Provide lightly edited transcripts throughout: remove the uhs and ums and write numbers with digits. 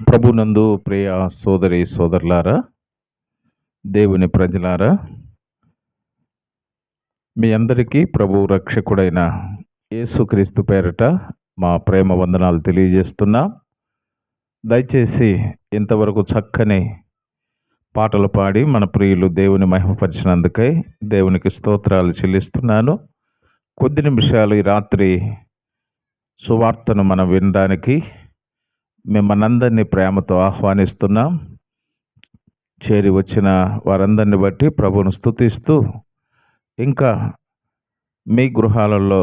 ప్రభునందు ప్రియ సోదరి సోదరులారా, దేవుని ప్రజలారా, మీ అందరికీ ప్రభు రక్షకుడైన యేసుక్రీస్తు పేరట మా ప్రేమ వందనాలు తెలియజేస్తున్నా. దయచేసి ఇంతవరకు చక్కని పాటలు పాడి మన ప్రియులు దేవుని మహిమపరిచినందుకై దేవునికి స్తోత్రాలు చెల్లిస్తున్నాను. కొద్ది నిమిషాలు ఈ రాత్రి సువార్తను మనం వినడానికి మిమ్మల్నందరినీ ప్రేమతో ఆహ్వానిస్తున్నాం. చేరి వచ్చిన వారందరిని బట్టి ప్రభువును స్తుతిస్తూ, ఇంకా మీ గృహాలలో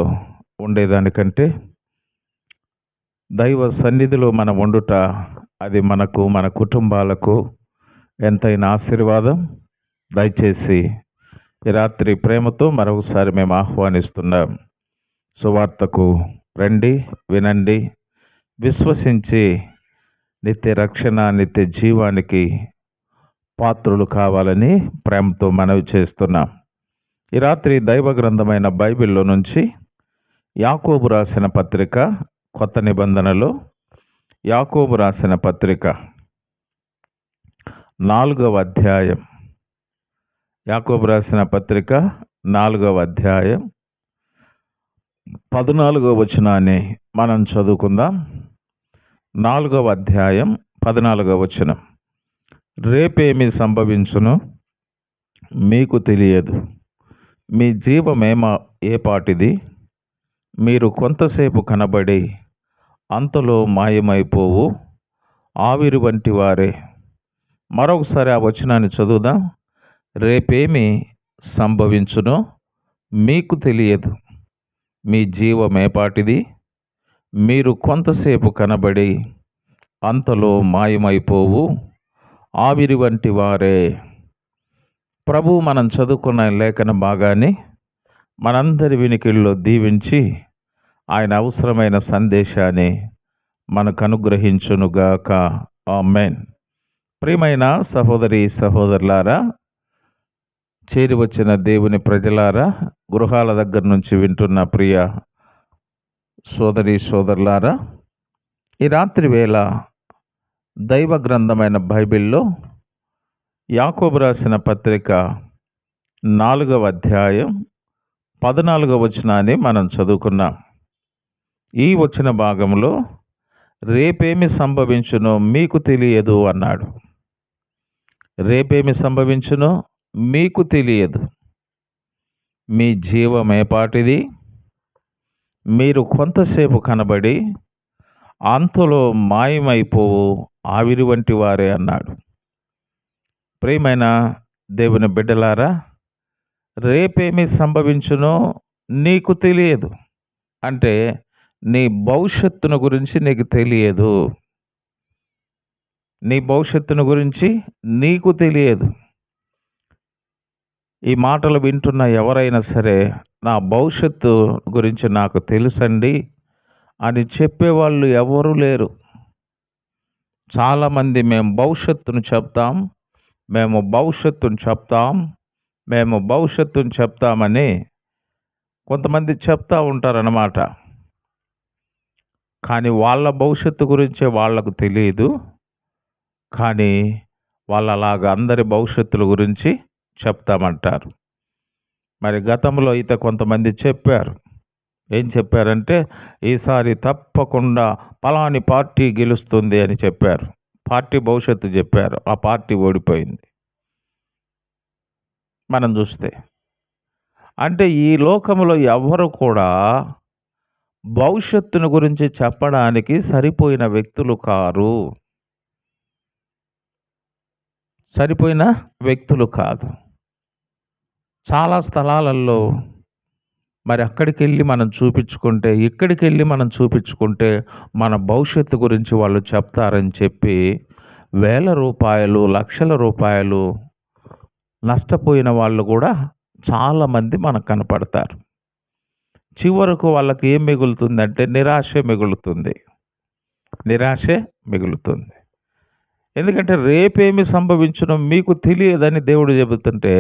ఉండేదానికంటే దైవ సన్నిధిలో మనం ఉండుట, అది మనకు మన కుటుంబాలకు ఎంతైనా ఆశీర్వాదం. దయచేసి ఈ రాత్రి ప్రేమతో మరొకసారి మేము ఆహ్వానిస్తున్నాం. సువార్తకు రండి, వినండి, విశ్వసించి నిత్య రక్షణ, నిత్య జీవానికి పాత్రులు కావాలని ప్రేమతో మనవి చేస్తున్నాం. ఈ రాత్రి దైవ గ్రంథమైన బైబిల్లో నుంచి యాకోబు రాసిన పత్రిక, కొత్త నిబంధనలో యాకోబు రాసిన పత్రిక 4వ అధ్యాయం, యాకోబు రాసిన పత్రిక 4వ అధ్యాయం 14వ వచనాన్ని మనం చదువుకుందాం. 4వ అధ్యాయం 14వ వచనం. రేపేమి సంభవించును మీకు తెలియదు, మీ ఏ పాటిది, మీరు కొంతసేపు కనబడి అంతలో మాయమైపోవు ఆవిరి వంటి వారే. మరొకసారి ఆ వచనాన్ని చదువుదాం. రేపేమి సంభవించునో మీకు తెలియదు, మీ ఏ పాటిది, మీరు కొంతసేపు కనబడి అంతలో మాయమైపోవు ఆవిరి వంటి వారే. ప్రభు మనం చదువుకున్న లేఖన భాగాన్ని మనందరి వినికిడిలో దీవించి ఆయన అవసరమైన సందేశాన్ని మనకు అనుగ్రహించునుగాక. ఆమేన్. ప్రియమైన సహోదరి సహోదరులారా, చేరి వచ్చిన దేవుని ప్రజలారా, గృహాల దగ్గర నుంచి వింటున్న ప్రియ సోదరి సోదరులారా, ఈ రాత్రి వేళ దైవ గ్రంథమైన బైబిల్లో యాకోబు రాసిన పత్రిక 4వ అధ్యాయం 14వ వచనాన్ని మనం చదువుకున్నాం. ఈ వచన భాగంలో రేపేమి సంభవించునో మీకు తెలియదు అన్నాడు. రేపేమి సంభవించునో మీకు తెలియదు, మీ ఏ పాటిది, మీరు కొంతసేపు కనబడి అంతలో మాయమైపోవు ఆవిరి వంటి వారే అన్నాడు. ప్రియమైన దేవుని బిడ్డలారా, రేపేమి సంభవించునో నీకు తెలియదు అంటే నీ భవిష్యత్తును గురించి నీకు తెలియదు. నీ భవిష్యత్తును గురించి నీకు తెలియదు. ఈ మాటలు వింటున్న ఎవరైనా సరే, నా భవిష్యత్తు గురించి నాకు తెలుసండి అని చెప్పేవాళ్ళు ఎవరు లేరు. చాలామంది మేము భవిష్యత్తును చెప్తాం, మేము భవిష్యత్తును చెప్తామని కొంతమంది చెప్తా ఉంటారన్నమాట. కానీ వాళ్ళ భవిష్యత్తు గురించే వాళ్లకు తెలియదు. కానీ వాళ్ళు అలాగ అందరి భవిష్యత్తుల గురించి చెప్తామంటారు. మరి గతంలో అయితే కొంతమంది చెప్పారు. ఏం చెప్పారంటే, ఈసారి తప్పకుండా పలాని పార్టీ గెలుస్తుంది అని చెప్పారు. పార్టీ భవిష్యత్తు చెప్పారు. ఆ పార్టీ ఓడిపోయింది. మనం చూస్తే అంటే ఈ లోకంలో ఎవ్వరు కూడా భవిష్యత్తును గురించి చెప్పడానికి సరిపోయిన వ్యక్తులు కారు. సరిపోయిన వ్యక్తులు కాదు. చాలా స్థలాలలో మరి అక్కడికి వెళ్ళి మనం చూపించుకుంటే, ఇక్కడికి వెళ్ళి మనం చూపించుకుంటే మన భవిష్యత్తు గురించి వాళ్ళు చెప్తారని చెప్పి వేల రూపాయలు, లక్షల రూపాయలు నష్టపోయిన వాళ్ళు కూడా చాలామంది మనకు కనపడతారు. చివరకు వాళ్ళకి ఏం మిగులుతుందంటే నిరాశే మిగులుతుంది. ఎందుకంటే రేపేమి సంభవించునో మీకు తెలియదని దేవుడు చెబుతుంటే,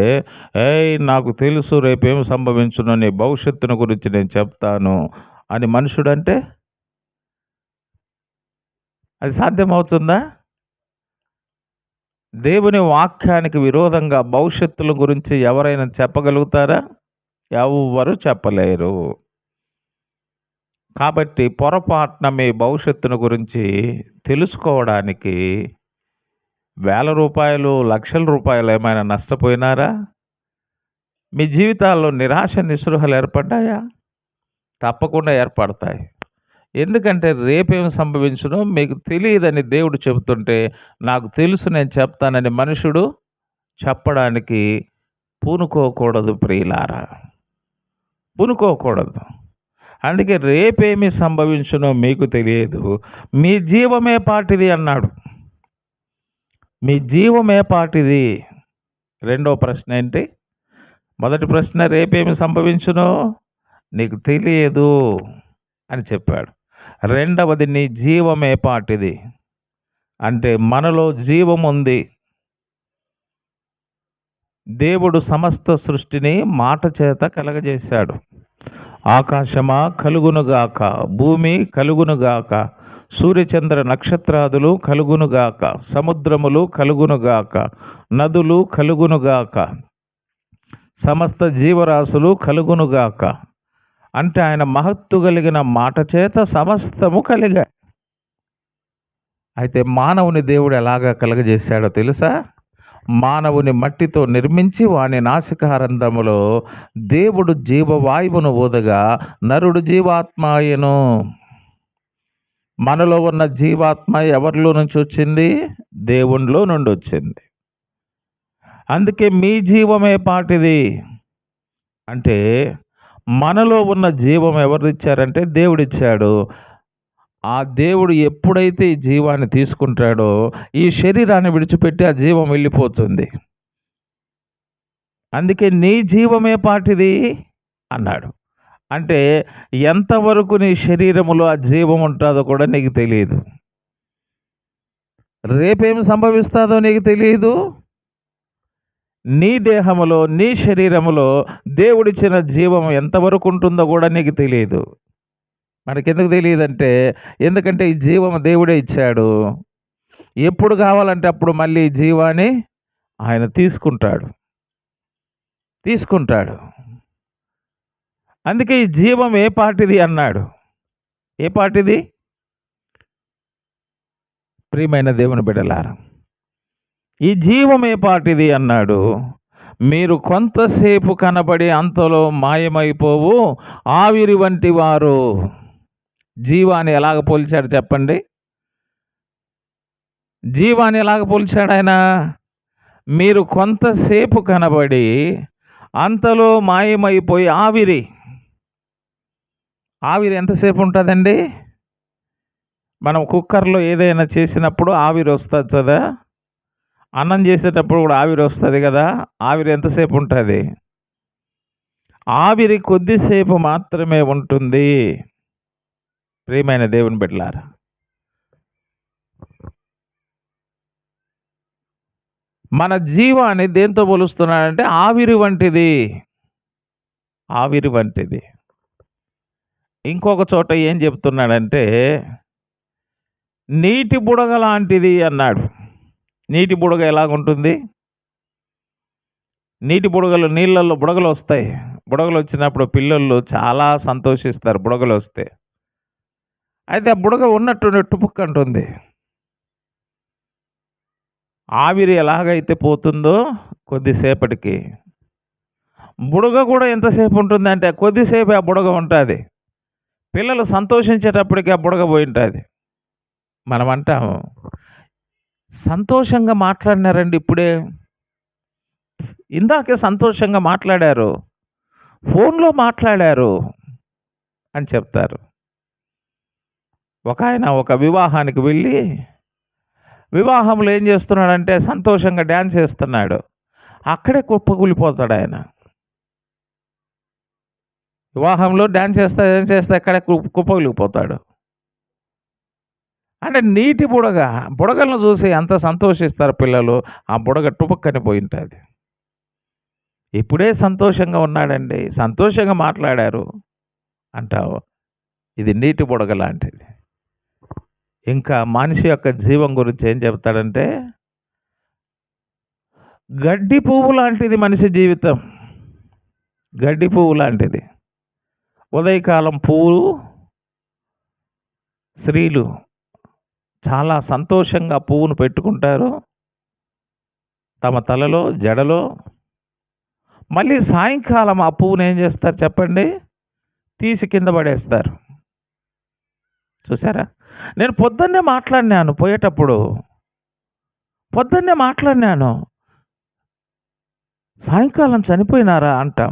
నాకు తెలుసు రేపేమి సంభవించునో, నీ భవిష్యత్తును గురించి నేను చెప్తాను అని మనుషుడంటే అది సాధ్యమవుతుందా? దేవుని వాక్యానికి విరోధంగా భవిష్యత్తుల గురించి ఎవరైనా చెప్పగలుగుతారా? ఎవ్వరు చెప్పలేరు. కాబట్టి పొరపాటున మీ భవిష్యత్తును గురించి తెలుసుకోవడానికి వేల రూపాయలు, లక్షల రూపాయలు ఏమైనా నష్టపోయినారా? మీ జీవితాల్లో నిరాశ, నిస్పృహలు ఏర్పడ్డాయా? తప్పకుండా ఏర్పడతాయి. ఎందుకంటే రేపేం సంభవించునో మీకు తెలియదని దేవుడు చెబుతుంటే, నాకు తెలుసు నేను చెప్తానని మనుషుడు చెప్పడానికి పూనుకోకూడదు ప్రియులారా. పూనుకోకూడదు. అందుకే రేపేమి సంభవించునో మీకు తెలియదు. మీ జీవమే పాటిది అన్నాడు. మీ జీవమే పాటిది. రెండో ప్రశ్న ఏంటి? మొదటి ప్రశ్న రేపేమి సంభవించునో నీకు తెలియదు అని చెప్పాడు. రెండవది నీ జీవమే పాటిది. అంటే మనలో జీవం ఉంది. దేవుడు సమస్త సృష్టిని మాట చేత కలగజేశాడు. ఆకాశమా కలుగునుగాక, భూమి కలుగునుగాక, సూర్యచంద్ర నక్షత్రాదులు కలుగునుగాక, సముద్రములు కలుగునుగాక, నదులు కలుగునుగాక, సమస్త జీవరాశులు కలుగునుగాక. అంటే ఆయన మహత్తు కలిగిన మాట చేత సమస్తము కలిగా. అయితే మానవుని దేవుడు ఎలాగా కలగజేశాడో తెలుసా? మానవుని మట్టితో నిర్మించి వాని నాసికారంధములో దేవుడు జీవవాయువును ఊదగా నరుడు జీవాత్మ అయ్యెను. మనలో ఉన్న జీవాత్మ ఎవరిలో నుంచి వచ్చింది? దేవునిలో నుండి వచ్చింది. అందుకే మీ జీవమే పాటిది. అంటే మనలో ఉన్న జీవం ఎవరిచ్చారంటే దేవుడిచ్చాడు. ఆ దేవుడు ఎప్పుడైతే ఈ జీవాన్ని తీసుకుంటాడో ఈ శరీరాన్ని విడిచిపెట్టి ఆ జీవం వెళ్ళిపోతుంది. అందుకే నీ జీవమే పాటిది అన్నాడు. అంటే ఎంతవరకు నీ శరీరములో ఆ జీవం ఉంటుందో కూడా నీకు తెలియదు. రేపేం సంభవిస్తుందో నీకు తెలియదు. నీ దేహములో, నీ శరీరములో దేవుడిచ్చిన జీవం ఎంతవరకు ఉంటుందో కూడా నీకు తెలియదు. మనకెందుకు తెలియదంటే, ఎందుకంటే ఈ జీవం దేవుడే ఇచ్చాడు. ఎప్పుడు కావాలంటే అప్పుడు మళ్ళీ ఈ జీవాన్ని ఆయన తీసుకుంటాడు. అందుకే ఈ జీవం ఏ పాటిది అన్నాడు. ఏ పాటిది? ప్రియమైన దేవుని బిడ్డలారా, ఈ జీవం ఏ పాటిది అన్నాడు. మీరు కొంతసేపు కనబడి అంతలో మాయమైపోవు ఆవిరి వంటి వారు. జీవాన్ని ఎలాగ పోల్చాడు చెప్పండి? జీవాన్ని ఎలాగ పోల్చాడు ఆయన? మీరు కొంతసేపు కనబడి అంతలో మాయమైపోయి ఆవిరి. ఆవిరి ఎంతసేపు ఉంటుందండి? మనం కుక్కర్లో ఏదైనా చేసినప్పుడు ఆవిరి వస్తుంది కదా. అన్నం చేసేటప్పుడు కూడా ఆవిరి వస్తుంది కదా. ఆవిరి ఎంతసేపు ఉంటుంది? ఆవిరి కొద్దిసేపు మాత్రమే ఉంటుంది. ప్రియమైన దేవుని బిడ్డలారా, మన జీవాన్ని దేంతో పోలుస్తున్నాడంటే ఆవిరి వంటిది. ఆవిరి వంటిది. ఇంకొక చోట ఏం చెప్తున్నాడంటే నీటి బుడగ లాంటిది అన్నాడు. నీటి బుడగ ఎలాగుంటుంది? నీటి బుడగలు, నీళ్ళల్లో బుడగలు వస్తాయి. బుడగలు వచ్చినప్పుడు పిల్లలు చాలా సంతోషిస్తారు బుడగలు వస్తే. అయితే ఆ బుడగ ఉన్నట్టు టుపుక్కంటుంది. ఆవిరి ఎలాగైతే పోతుందో కొద్దిసేపటికి, బుడగ కూడా ఎంతసేపు ఉంటుందంటే కొద్దిసేపు ఆ బుడగ ఉంటుంది. పిల్లలు సంతోషించేటప్పటికి ఆ బుడగ పోయి ఉంటుంది. మనం అంటాము, సంతోషంగా మాట్లాడినారండి ఇప్పుడే, ఇందాకే సంతోషంగా మాట్లాడారు, ఫోన్లో మాట్లాడారు అని చెప్తారు. ఒక వివాహానికి వెళ్ళి వివాహంలో ఏం చేస్తున్నాడంటే సంతోషంగా డ్యాన్స్ చేస్తున్నాడు. అక్కడే కుప్పకూలిపోతాడు ఆయన. వివాహంలో డ్యాన్స్ చేస్తే అక్కడే కుప్పకూలిపోతాడు. అంటే నీటి బుడగలను చూసి ఎంత సంతోషిస్తారు పిల్లలు. ఆ బుడగ టుపక్కని పోయి ఉంటుంది. ఇప్పుడే సంతోషంగా ఉన్నాడండి, సంతోషంగా మాట్లాడారు అంటావు. ఇది నీటి బుడగ లాంటిది. ఇంకా మనిషి యొక్క జీవం గురించి ఏం చెప్తాడంటే గడ్డి పువ్వు లాంటిది మనిషి జీవితం. గడ్డి పువ్వు లాంటిది. ఉదయకాలం పువ్వు స్త్రీలు చాలా సంతోషంగా పువ్వును పెట్టుకుంటారు తమ తలలో, జడలో. మళ్ళీ సాయంకాలం ఆ పువ్వును ఏం చేస్తారు చెప్పండి? తీసి కింద పడేస్తారు. చూసారా? నేను పొద్దున్నే మాట్లాడినాను పోయేటప్పుడు. పొద్దున్నే మాట్లాడినాను. సాయంకాలం చనిపోయినారా అంటాం.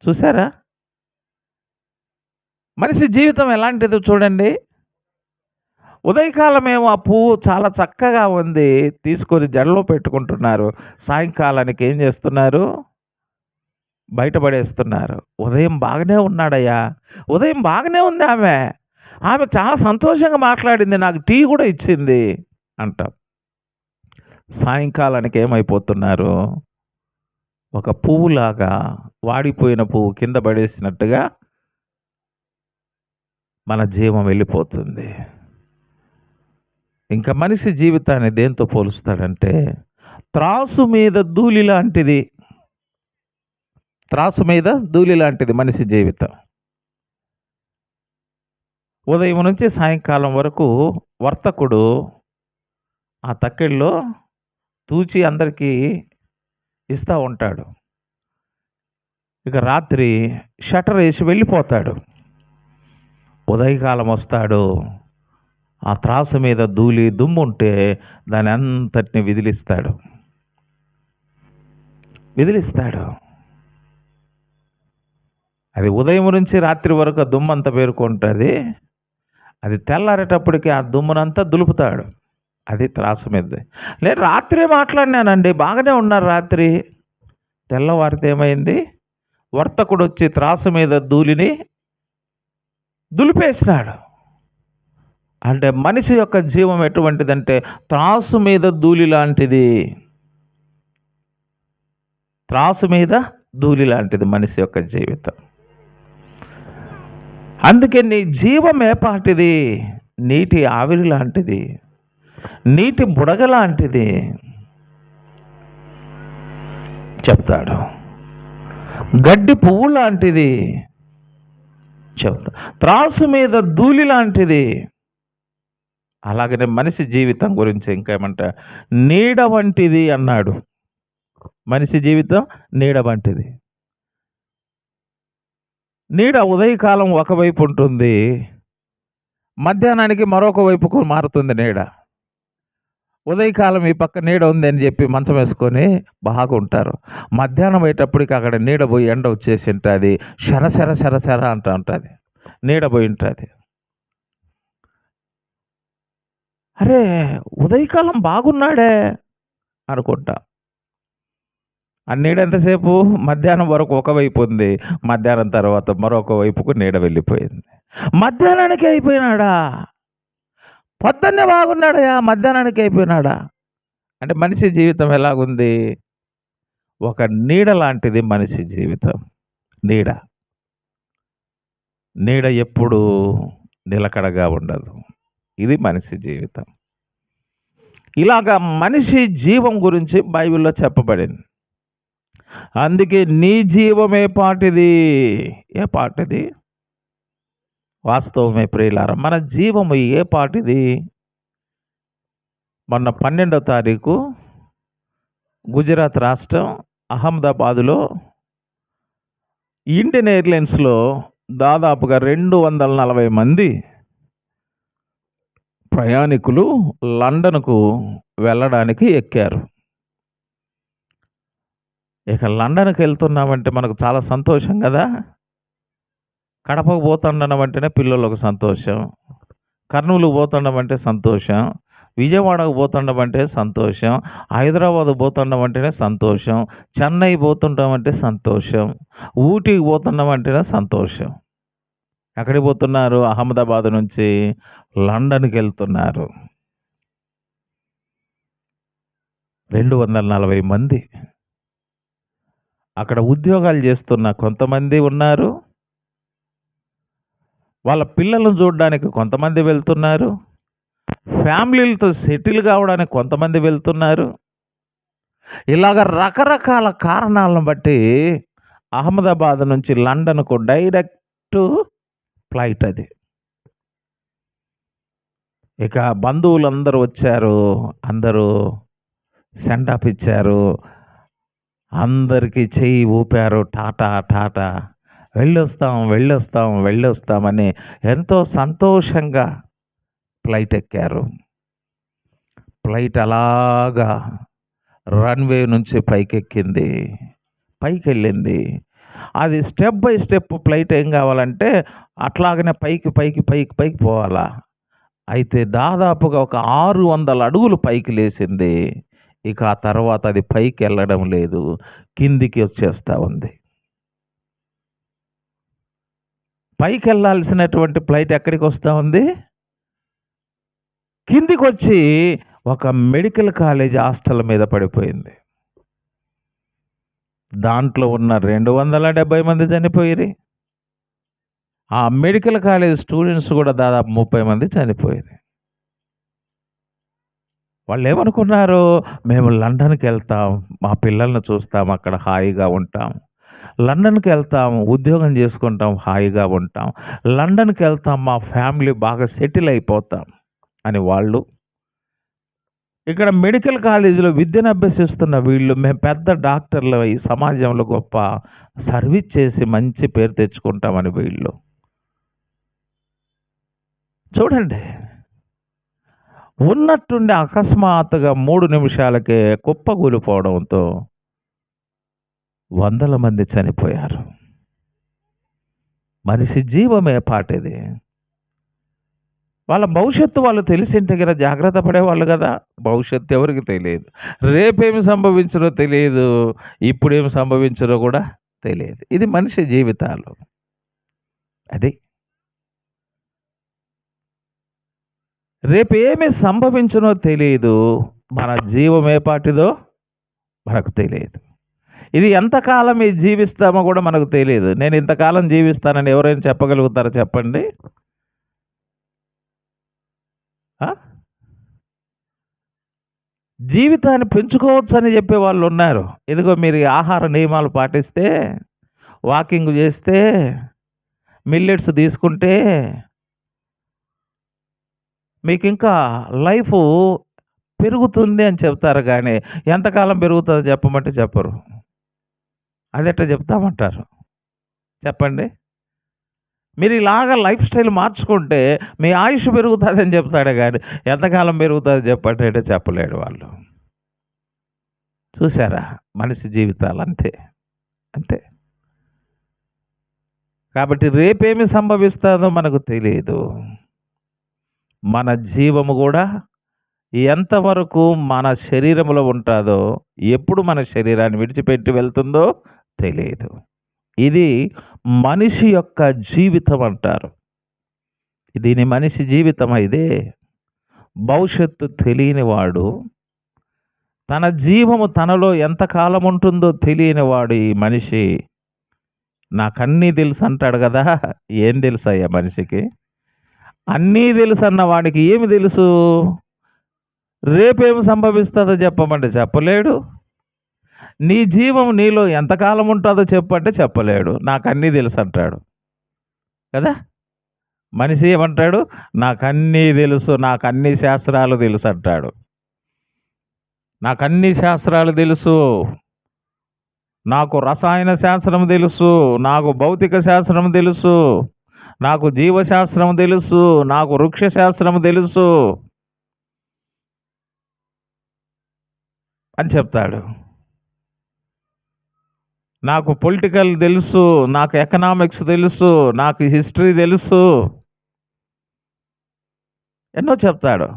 చూసారా? మనిషి జీవితం ఎలాంటిదో చూడండి. ఉదయకాలం ఏమో ఆ పువ్వు చాలా చక్కగా ఉంది, తీసుకొని జడలో పెట్టుకుంటున్నారు. సాయంకాలానికి ఏం చేస్తున్నారు? బయటపడేస్తున్నారు. ఉదయం బాగానే ఉన్నాడయ్యా, ఉదయం బాగానే ఉంది ఆమె, ఆమె చాలా సంతోషంగా మాట్లాడింది, నాకు టీ కూడా ఇచ్చింది అంటాం. సాయంకాలానికి ఏమైపోతున్నారు? ఒక పువ్వులాగా, వాడిపోయిన పువ్వు కింద పడేసినట్టుగా మన జీవం వెళ్ళిపోతుంది. ఇంకా మనిషి జీవితాన్ని దేంతో పోలుస్తాడంటే, త్రాసు మీద ధూళి లాంటిది. త్రాసు మీద ధూళి లాంటిది మనిషి జీవితం. ఉదయం నుంచి సాయంకాలం వరకు వర్తకుడు ఆ తక్కెళ్ళలో తూచి అందరికీ ఇస్తూ ఉంటాడు. ఇక రాత్రి షట్టర్ వేసి వెళ్ళిపోతాడు. ఉదయకాలం వస్తాడు. ఆ త్రాసు మీద ధూళి దుమ్ము ఉంటే దాని అంతటిని విదిలిస్తాడు. అది ఉదయం నుంచి రాత్రి వరకు ఆ దుమ్మంతా పేరుకుంటుంది. అది తెల్లారేటప్పటికి ఆ దుమ్మునంతా దులుపుతాడు. అది త్రాసు మీద. నేను రాత్రే మాట్లాడినానండి, బాగానే ఉన్నారు రాత్రి. తెల్లవారితే ఏమైంది? వర్తకుడు వచ్చి త్రాసు మీద ధూళిని దులిపేసినాడు. అంటే మనిషి యొక్క జీవం ఎటువంటిదంటే త్రాసు మీద ధూళి లాంటిది. త్రాసు మీద ధూళి లాంటిది మనిషి యొక్క జీవితం. అందుకే నీ జీవం ఏపాటిది? నీటి ఆవిరి లాంటిది, నీటి బుడగ లాంటిది చెప్తాడు. గడ్డి పువ్వు లాంటిది చెప్తా. త్రాసు మీద ధూళి లాంటిది. అలాగనే మనిషి జీవితం గురించి ఇంకేమంటా, నీడ వంటిది అన్నాడు. మనిషి జీవితం నీడ వంటిది. నీడ ఉదయకాలం ఒకవైపు ఉంటుంది, మధ్యాహ్నానికి మరొక వైపుకు మారుతుంది నీడ. ఉదయకాలం ఈ పక్క నీడ ఉంది అని చెప్పి మంచం వేసుకొని బాగుంటారు. మధ్యాహ్నం అయ్యేటప్పటికి అక్కడ నీడ పోయి ఎండ వచ్చేసి ఉంటుంది, శరశర శరశర అంటూ ఉంటుంది, నీడ పోయి ఉంటుంది. అరే ఉదయకాలం బాగున్నాడే అనుకుంటా. ఆ నీడ ఎంతసేపు? మధ్యాహ్నం వరకు ఒకవైపు ఉంది, మధ్యాహ్నం తర్వాత మరొక వైపుకు నీడ వెళ్ళిపోయింది. మధ్యాహ్నానికి అయిపోయినాడా? పొద్దున్నే బాగున్నాడయా, మధ్యాహ్నానికి అయిపోయినాడా? అంటే మనిషి జీవితం ఎలాగుంది? ఒక నీడ లాంటిది మనిషి జీవితం. నీడ నీడ ఎప్పుడు నిలకడగా ఉండదు. ఇది మనిషి జీవితం. ఇలాగా మనిషి జీవం గురించి బైబిల్లో చెప్పబడింది. అందుకే నీ జీవమే పాటిది. ఏ పాటిది? వాస్తవమే ప్రియులారా, మన జీవము ఏ పాటిది? మొన్న 12వ తారీఖు గుజరాత్ రాష్ట్రం అహ్మదాబాదులో ఇండియన్ ఎయిర్లైన్స్లో దాదాపుగా 240 మంది ప్రయాణికులు లండన్కు వెళ్ళడానికి ఎక్కారు. ఇక లండన్కి వెళ్తున్నామంటే మనకు చాలా సంతోషం కదా. కడపకు పోతుండడం అంటేనే పిల్లలకు సంతోషం, కర్నూలుకు పోతుండడం అంటే సంతోషం, విజయవాడకు పోతుండడం అంటే సంతోషం, హైదరాబాద్ పోతుండడం అంటేనే సంతోషం, చెన్నై పోతుండడం అంటే సంతోషం, ఊటీకి పోతుండడం అంటేనే సంతోషం. ఎక్కడికి పోతున్నారు? అహ్మదాబాద్ నుంచి లండన్కి వెళ్తున్నారు. 240 మంది. అక్కడ ఉద్యోగాలు చేస్తున్న కొంతమంది ఉన్నారు, వాళ్ళ పిల్లలను చూడడానికి కొంతమంది వెళ్తున్నారు, ఫ్యామిలీలతో సెటిల్ కావడానికి కొంతమంది వెళ్తున్నారు, ఇలాగ రకరకాల కారణాలను బట్టి అహ్మదాబాద్ నుంచి లండన్‌కు డైరెక్ట్ ఫ్లైట్ అది. ఇక బంధువులందరూ వచ్చారు. అందరూ సెండ్ ఆఫ్ ఇచ్చారు. అందరికీ చెయ్యి ఊపారు. టాటా, టాటా. వెళ్ళొస్తాం, వెళ్ళొస్తాం, వెళ్ళొస్తామని ఎంతో సంతోషంగా ఫ్లైట్ ఎక్కారు. ఫ్లైట్ అలాగా రన్‌వే నుంచి పైకెక్కింది. పైకెళ్ళింది. అది స్టెప్ బై స్టెప్ ఫ్లైట్ ఏం కావాలంటే అట్లాగనే పైకి, పైకి, పైకి, పైకి పోవాలా. అయితే దాదాపుగా ఒక 600 అడుగులు పైకి లేసింది. ఇక ఆ తర్వాత అది పైకెళ్ళడం లేదు. కిందికి వచ్చేస్తా ఉంది. పైకెళ్ళాల్సినటువంటి ఫ్లైట్ ఎక్కడికొస్తా ఉంది? కిందికొచ్చి ఒక మెడికల్ కాలేజ్ హాస్టల్ మీద పడిపోయింది. దాంట్లో ఉన్న 270 మంది చనిపోయిరి. ఆ మెడికల్ కాలేజ్ స్టూడెంట్స్ కూడా దాదాపు 30 మంది చనిపోయిరి. వాళ్ళేమనుకున్నారు, మేము లండన్‌కెళ్తాం, మా పిల్లల్ని చూస్తాం, అక్కడ హాయిగా ఉంటాం. లండన్‌కెళ్తాం, ఉద్యోగం చేసుకుంటాం, హాయిగా ఉంటాం. లండన్‌కెళ్తాం, మా ఫ్యామిలీ బాగా సెటిల్ అయిపోతాం అని వాళ్ళు. ఇక్కడ మెడికల్ కాలేజీలో విద్యను అభ్యసిస్తున్న వీళ్ళు, మేము పెద్ద డాక్టర్లు ఈ సమాజంలో గొప్ప సర్వీస్ చేసి మంచి పేరు తెచ్చుకుంటామని వీళ్ళు. చూడండి. ఉన్నట్టుండి అకస్మాత్తుగా 3 నిమిషాలకే కుప్పకూలిపోవడంతో వందల మంది చనిపోయారు. మనిషి జీవమే పాటిది. వాళ్ళ భవిష్యత్తు వాళ్ళు తెలిసింటే గన జాగ్రత్త పడేవాళ్ళు గదా! భవిష్యత్తు ఎవరికీ తెలీదు. రేపేమి సంభవించునో తెలీదు. ఇప్పుడేమి సంభవించునో కూడా తెలీదు. ఇది మనిషి జీవితాలు. అది. రేపేమి సంభవించునో తెలీదు. మన జీవం ఏ పాటిదో మనకు తెలీదు. ఇది ఎంతకాలం జీవిస్తామో కూడా మనకు తెలీదు. నేను ఇంతకాలం జీవిస్తానని ఎవరైనా చెప్పగలుగుతారా చెప్పండి? ఆ? జీవితాన్ని పెంచుకోవచ్చని చెప్పేవాళ్ళున్నారు. ఇదిగో మీరు ఈ ఆహార నియమాలు పాటిస్తే, వాకింగ్ చేస్తే, మిల్లెట్స్ తీసుకుంటే మీకింకా లైఫు పెరుగుతుంది అని చెప్తారు గానీ, ఎంతకాలం పెరుగుతుందో చెప్పమంటే చెప్పరు. అదెట్టా చెప్తామంటారు? చెప్పండి. మీరు ఇలాగ లైఫ్ స్టైల్ మార్చుకుంటే మీ ఆయుష్ పెరుగుతుందని చెప్తాడే గానీ, ఎంతకాలం పెరుగుతుందో చెప్పండి అంటే చెప్పలేడు వాళ్ళు. చూసారా? మనిషి జీవితాలు అంతే. అంతే. కాబట్టి రేపేమి సంభవిస్తాదో మనకు తెలీదు. మన జీవము కూడా ఎంతవరకు మన శరీరంలో ఉంటాదో, ఎప్పుడు మన శరీరాన్ని విడిచిపెట్టి వెళ్తుందో తెలీదు. ఇది మనిషి యొక్క జీవితం అంటారు. దీని మనిషి జీవితమా ఇదే? భవిష్యత్తు తెలియనివాడు, తన జీవము తనలో ఎంతకాలం ఉంటుందో తెలియనివాడు ఈ మనిషి. నాకన్నీ తెలుసు అంటాడు కదా! ఏం తెలుసయ్యా మనిషికి? అన్నీ తెలుసన్న వాడికి ఏమి తెలుసు? రేపేమి సంభవిస్తుందో చెప్పమంటే చెప్పలేడు. నీ జీవం నీలో ఎంతకాలం ఉంటుందో చెప్పంటే చెప్పలేడు. నాకన్నీ తెలుసు అంటాడు కదా! మనిషి ఏమంటాడు? నాకన్నీ తెలుసు, నాకన్నీ శాస్త్రాలు తెలుసు అంటాడు. నాకన్నీ శాస్త్రాలు తెలుసు. నాకు రసాయన శాస్త్రం తెలుసు, నాకు భౌతిక శాస్త్రం తెలుసు, నాకు జీవశాస్త్రం తెలుసు, నాకు వృక్ష శాస్త్రం తెలుసు అని చెప్తాడు. నాకు పొలిటికల్ తెలుసు, నాకు ఎకనామిక్స్ తెలుసు, నాకు హిస్టరీ తెలుసు, ఎన్నో చెప్తాడు.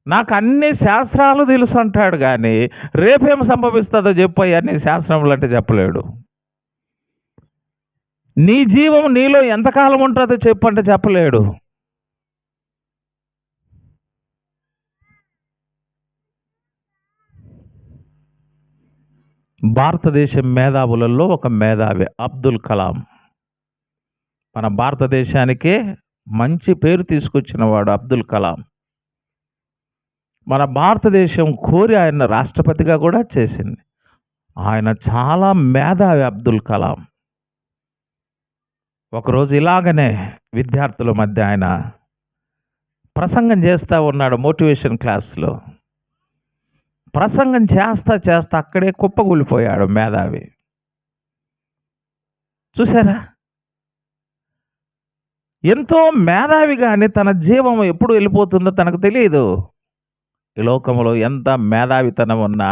నాకు అన్ని శాస్త్రాలు తెలుసు అంటాడు కానీ రేపేం సంభవిస్తుందో చెప్పయ్యా నీ శాస్త్రములు అంటే చెప్పలేడు. నీ జీవం నీలో ఎంతకాలం ఉంటుందో చెప్పంటే చెప్పలేడు. భారతదేశం మేధావులలో ఒక మేధావి అబ్దుల్ కలాం. మన భారతదేశానికే మంచి పేరు తీసుకొచ్చిన వాడు అబ్దుల్ కలాం. మన భారతదేశం కోరి ఆయన రాష్ట్రపతిగా కూడా చేసింది. ఆయన చాలా మేధావి అబ్దుల్ కలాం. ఒకరోజు ఇలాగనే విద్యార్థుల మధ్య ఆయన ప్రసంగం చేస్తూ ఉన్నాడు మోటివేషన్ క్లాస్లో. ప్రసంగం చేస్తా చేస్తా అక్కడే కుప్పకూలిపోయాడు మేధావి. చూసారా? ఎంతో మేధావి కానీ తన జీవం ఎప్పుడు వెళ్ళిపోతుందో తనకు తెలియదు. ఈ లోకంలో ఎంత మేధావితనం ఉన్నా,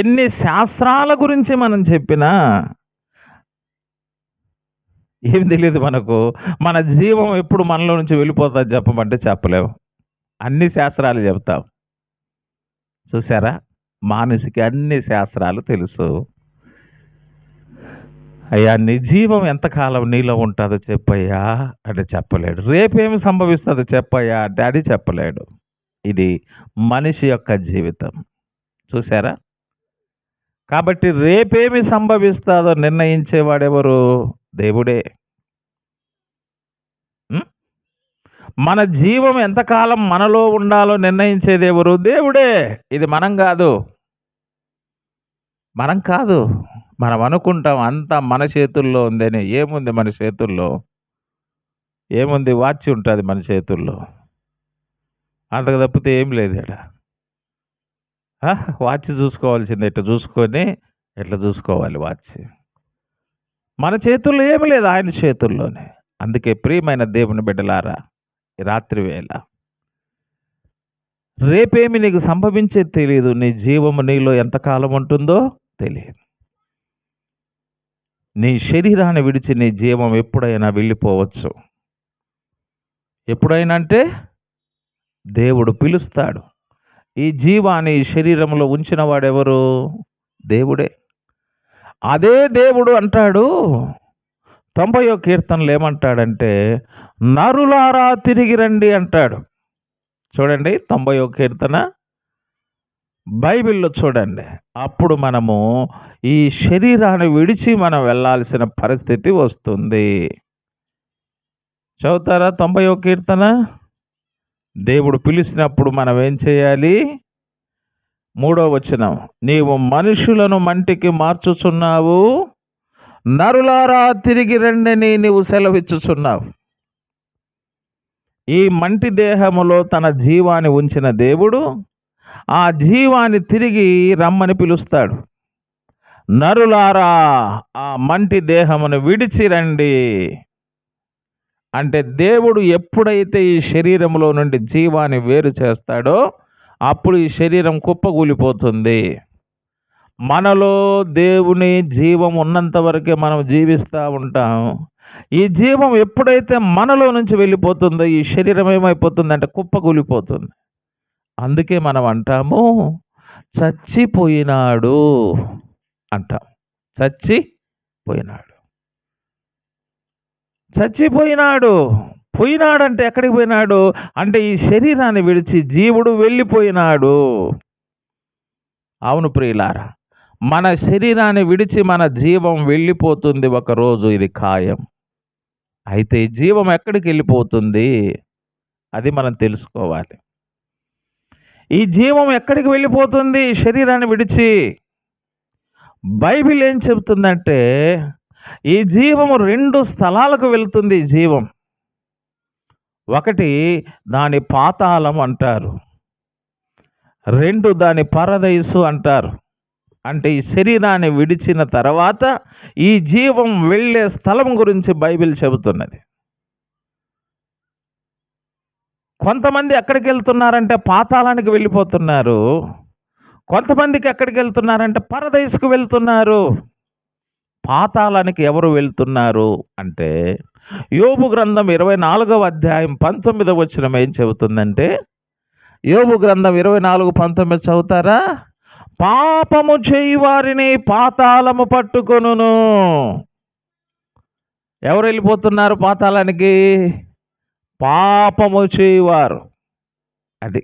ఎన్ని శాస్త్రాల గురించి మనం చెప్పినా ఏం తెలియదు మనకు. మన జీవం ఎప్పుడు మనలో నుంచి వెళ్ళిపోతుంది చెప్పమంటే చెప్పలేము. అన్ని శాస్త్రాలు చెప్తాం. చూసారా? మానసికి అన్ని శాస్త్రాలు తెలుసు. అయ్యా నీ జీవం ఎంతకాలం నీలో ఉంటుందో చెప్పయ్యా అంటే చెప్పలేడు. రేపేమి సంభవిస్తుందో చెప్పయ్యా అంటే అది చెప్పలేడు. ఇది మనిషి యొక్క జీవితం. చూసారా? కాబట్టి రేపేమి సంభవిస్తుందో నిర్ణయించేవాడెవరు? దేవుడే. మన జీవం ఎంతకాలం మనలో ఉండాలో నిర్ణయించేది ఎవరు? దేవుడే. ఇది మనం కాదు. మనం అనుకుంటాం అంతా మన చేతుల్లో ఉందని. ఏముంది మన చేతుల్లో? ఏముంది? వాచ్ ఉంటుంది మన చేతుల్లో. అంతకు తప్పితే ఏం లేదు ఇక్కడ. వాచ్ చూసుకోవాల్సింది ఇట్లా చూసుకొని ఎట్లా చూసుకోవాలి వాచ్. మన చేతుల్లో ఏమి లేదు, ఆయన చేతుల్లోనే. అందుకే ప్రియమైన దేవుని బిడ్డలారా, ఈ రాత్రి వేళ రేపేమి నీకు సంభవించేది తెలియదు. నీ జీవము నీలో ఎంతకాలం ఉంటుందో తెలియదు. నీ శరీరాన్ని విడిచి నీ జీవం ఎప్పుడైనా వెళ్ళిపోవచ్చు. ఎప్పుడైనా అంటే దేవుడు పిలుస్తాడు. ఈ జీవాన్ని ఈ శరీరంలో ఉంచిన వాడెవరు? దేవుడే. అదే దేవుడు అంటాడు 90వ కీర్తనలో ఏమంటాడంటే, నరులారా తిరిగి రండి అంటాడు. చూడండి 90వ కీర్తన బైబిల్లో చూడండి. అప్పుడు మనము ఈ శరీరాన్ని విడిచి మనం వెళ్ళాల్సిన పరిస్థితి వస్తుంది. చదువుతారా 90వ కీర్తన? దేవుడు పిలిచినప్పుడు మనం ఏం చేయాలి? 3వ వచనం, నీవు మనుషులను మంటికి మార్చుచున్నావు, నరులారా తిరిగి రండని నీవు సెలవిచ్చుచున్నావు. ఈ మంటి దేహములో తన జీవాన్ని ఉంచిన దేవుడు ఆ జీవాన్ని తిరిగి రమ్మని పిలుస్తాడు. నరులారా ఆ మంటి దేహమును విడిచి రండి అంటే దేవుడు ఎప్పుడైతే ఈ శరీరంలో నుండి జీవాన్ని వేరు చేస్తాడో అప్పుడు ఈ శరీరం కుప్పకూలిపోతుంది. మనలో దేవుని జీవం ఉన్నంత వరకే మనం జీవిస్తూ ఉంటాం. ఈ జీవం ఎప్పుడైతే మనలో నుంచి వెళ్ళిపోతుందో ఈ శరీరం ఏమైపోతుందంటే కుప్పకూలిపోతుంది. అందుకే మనం అంటాము చచ్చిపోయినాడు అంటాం. చచ్చిపోయినాడు. పోయినాడంటే ఎక్కడికి పోయినాడు అంటే ఈ శరీరాన్ని విడిచి జీవుడు వెళ్ళిపోయినాడు. అవును ప్రియులారా, మన శరీరాన్ని విడిచి మన జీవం వెళ్ళిపోతుంది ఒకరోజు, ఇది ఖాయం. అయితే ఈ జీవం ఎక్కడికి వెళ్ళిపోతుంది అది మనం తెలుసుకోవాలి. ఈ జీవం ఎక్కడికి వెళ్ళిపోతుంది శరీరాన్ని విడిచి? బైబిల్ ఏం చెబుతుందంటే ఈ జీవము 2 స్థలాలకు వెళ్తుంది. ఈ జీవం ఒకటి దాని పాతాళం అంటారు, 2 దాని పరదైసు అంటారు. అంటే ఈ శరీరాన్ని విడిచిన తర్వాత ఈ జీవం వెళ్ళే స్థలం గురించి బైబిల్ చెబుతున్నది. కొంతమంది ఎక్కడికి వెళ్తున్నారంటే పాతాళానికి వెళ్ళిపోతున్నారు. కొంతమందికి ఎక్కడికి వెళ్తున్నారంటే పరదైసుకు వెళ్తున్నారు. పాతాళానికి ఎవరు వెళ్తున్నారు అంటే యోబు గ్రంథం 24వ అధ్యాయం 19వ వచనం ఏం చెబుతుందంటే, యోబు గ్రంథం 24:19 చదువుతారా? పాపము చేయి వారిని పాతాళము పట్టుకొనును. ఎవరు వెళ్ళిపోతున్నారు పాతాళానికి? పాపము చేయువారు. అది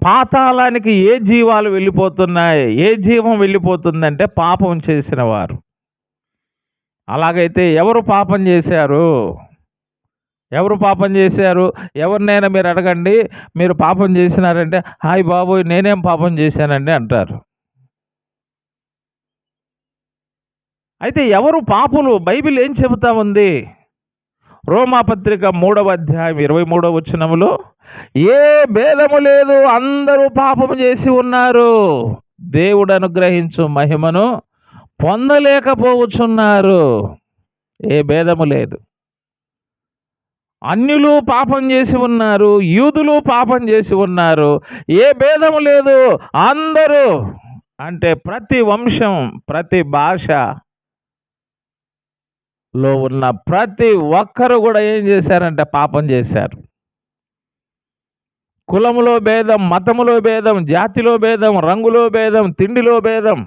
పాతాళానికి ఏ జీవాలు వెళ్ళిపోతున్నాయి? ఏ జీవం వెళ్ళిపోతుందంటే పాపం చేసిన వారు. అలాగైతే ఎవరు పాపం చేశారు? ఎవరు పాపం చేశారు? ఎవరినైనా మీరు అడగండి. మీరు పాపం చేసినారంటే, హాయ్ బాబోయ్! నేనేం పాపం చేశానండి అంటారు. అయితే ఎవరు పాపులు? బైబిల్ ఏం చెబుతా ఉంది? రోమాపత్రిక 3వ అధ్యాయం 23వ వచనములో, ఏ భేదము లేదు, అందరూ పాపము చేసి ఉన్నారు, దేవుడు అనుగ్రహించు మహిమను పొందలేకపోవచ్చున్నారు. ఏ భేదము లేదు. అన్యులు పాపం చేసి ఉన్నారు, యూదులు పాపం చేసి ఉన్నారు. ఏ భేదము లేదు. అందరూ అంటే ప్రతి వంశం, ప్రతి భాషలో ఉన్న ప్రతి ఒక్కరు కూడా ఏం చేశారంటే పాపం చేశారు. కులములో భేదం, మతములో భేదం, జాతిలో భేదం, రంగులో భేదం, తిండిలో భేదం,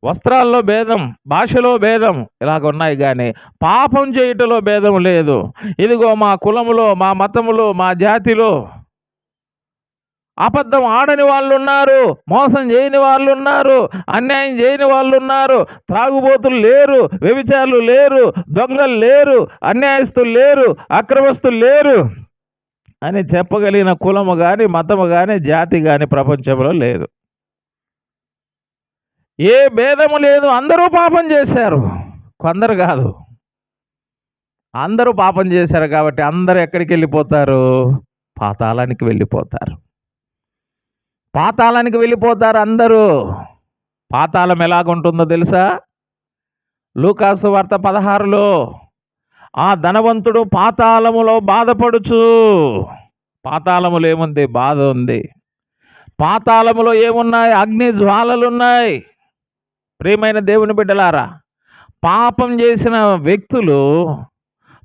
వస్త్రాల్లో భేదం, భాషలో భేదం, ఇలాగ ఉన్నాయి కానీ పాపం చేయుటలో భేదం లేదు. ఇదిగో మా కులములో, మా మతములో, మా జాతిలో అబద్ధం ఆడని వాళ్ళు ఉన్నారు, మోసం చేయని వాళ్ళు ఉన్నారు, అన్యాయం చేయని వాళ్ళు ఉన్నారు, త్రాగుబోతులు లేరు, వ్యభిచారులు లేరు, దొంగలు లేరు, అన్యాయస్తులు లేరు, అక్రమస్తులు లేరు అని చెప్పగలిగిన కులము కానీ, మతము కానీ, జాతి కానీ ప్రపంచంలో లేదు. ఏ భేదము లేదు. అందరూ పాపం చేశారు. కొందరు కాదు, అందరూ పాపం చేశారు. కాబట్టి అందరూ ఎక్కడికి వెళ్ళిపోతారు? పాతాళానికి వెళ్ళిపోతారు. పాతాళానికి వెళ్ళిపోతారు అందరూ. పాతాళం ఎలాగుంటుందో తెలుసా? లూకాసు వార్త 16లో ఆ ధనవంతుడు పాతాళములో బాధపడుచు, పాతాళములో ఏముంది? బాధ ఉంది. పాతాళములో ఏమున్నాయి? అగ్ని జ్వాలలున్నాయి. ప్రియమైన దేవుని బిడ్డలారా, పాపం చేసిన వ్యక్తులు,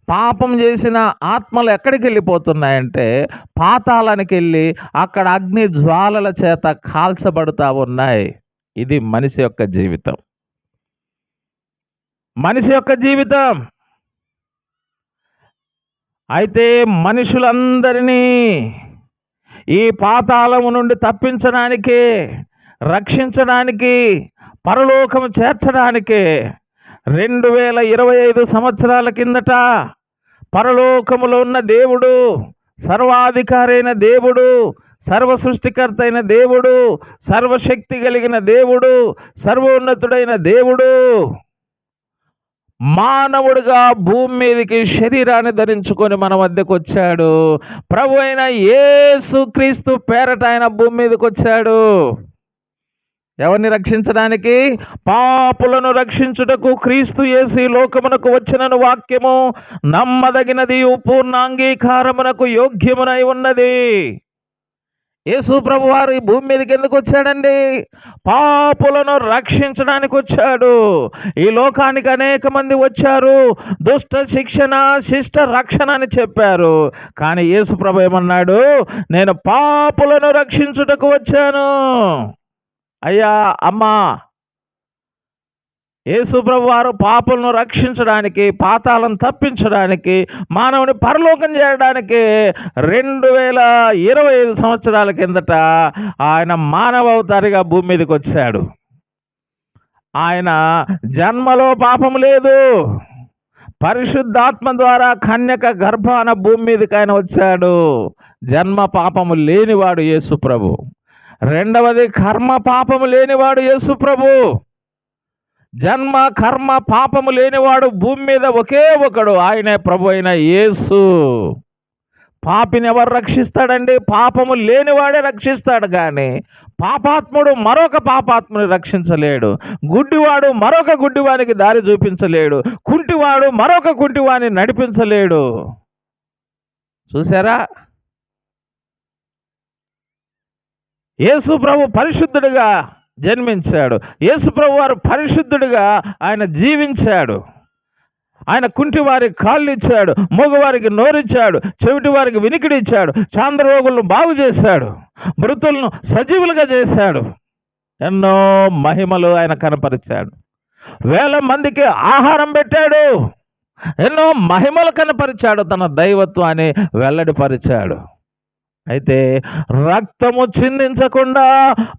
పాపం చేసిన ఆత్మలు ఎక్కడికి వెళ్ళిపోతున్నాయంటే పాతాళానికి వెళ్ళి అక్కడ అగ్ని జ్వాలల చేత కాల్చబడుతూ ఉన్నాయి. ఇది మనిషి యొక్క జీవితం. మనిషి యొక్క జీవితం. అయితే మనుషులందరినీ ఈ పాతాళము నుండి తప్పించడానికి, రక్షించడానికి, పరలోకము చేర్చడానికి 2025 సంవత్సరాల కిందట పరలోకములో ఉన్న దేవుడు, సర్వాధికారి అయిన దేవుడు, సర్వ సృష్టికర్త అయిన దేవుడు, సర్వశక్తి కలిగిన దేవుడు, సర్వోన్నతుడైన దేవుడు మానవుడిగా భూమి మీదకి శరీరాన్ని ధరించుకొని మన వద్దకు వచ్చాడు. ప్రభు అయిన యేసు క్రీస్తు పేరట ఆయన భూమి మీదకి వచ్చాడు. ఎవరిని రక్షించడానికి? పాపులను రక్షించుటకు క్రీస్తు యేసు ఈ లోకమునకు వచ్చినను వాక్యము నమ్మదగినది, పూర్ణాంగీకారమునకు యోగ్యమునై ఉన్నది. యేసు ప్రభు వారు ఈ భూమి మీదకి ఎందుకు వచ్చాడండి? పాపులను రక్షించడానికి వచ్చాడు. ఈ లోకానికి అనేక మంది వచ్చారు, దుష్ట శిక్షణ, శిష్ట రక్షణ అని చెప్పారు. కానీ యేసు ప్రభు ఏమన్నాడు? నేను పాపులను రక్షించుటకు వచ్చాను. అయ్యా, అమ్మా, యేసు ప్రభు వారు పాపులను రక్షించడానికి, పాతాళం తప్పించడానికి, మానవుని పరలోకం చేయడానికి 2025 సంవత్సరాల కిందట ఆయన మానవ అవతారిగా భూమి మీదకి వచ్చాడు. ఆయన జన్మలో పాపం లేదు. పరిశుద్ధాత్మ ద్వారా కన్యక గర్భాన భూమి మీదకి ఆయన వచ్చాడు. జన్మ పాపము లేనివాడు యేసు ప్రభు. రెండవది, కర్మ పాపము లేనివాడు యేసు ప్రభు. జన్మ, కర్మ, పాపము లేనివాడు భూమి మీద ఒకే ఒకడు, ఆయనే ప్రభు అయిన యేసు. పాపిని ఎవరు రక్షిస్తాడండి? పాపము లేనివాడే రక్షిస్తాడు. కానీ పాపాత్ముడు మరొక పాపాత్ముని రక్షించలేడు. గుడ్డివాడు మరొక గుడ్డివానికి దారి చూపించలేడు. కుంటివాడు మరొక కుంటివాని నడిపించలేడు. చూసారా? యేసు ప్రభు పరిశుద్ధుడిగా జన్మించాడు. యేసు ప్రభు వారు పరిశుద్ధుడిగా ఆయన జీవించాడు. ఆయన కుంటివారికి కాళ్ళు ఇచ్చాడు, మూగవారికి నోరిచ్చాడు, చెవిటి వారికి వినికిడి ఇచ్చాడు, చాంద్రరోగులను బాగు చేశాడు, మృతులను సజీవులుగా చేశాడు. ఎన్నో మహిమలు ఆయన కనపరిచాడు. వేల మందికి ఆహారం పెట్టాడు. ఎన్నో మహిమలు కనపరిచాడు. తన దైవత్వాన్ని వెల్లడిపరిచాడు. అయితే రక్తము చిందించకుండా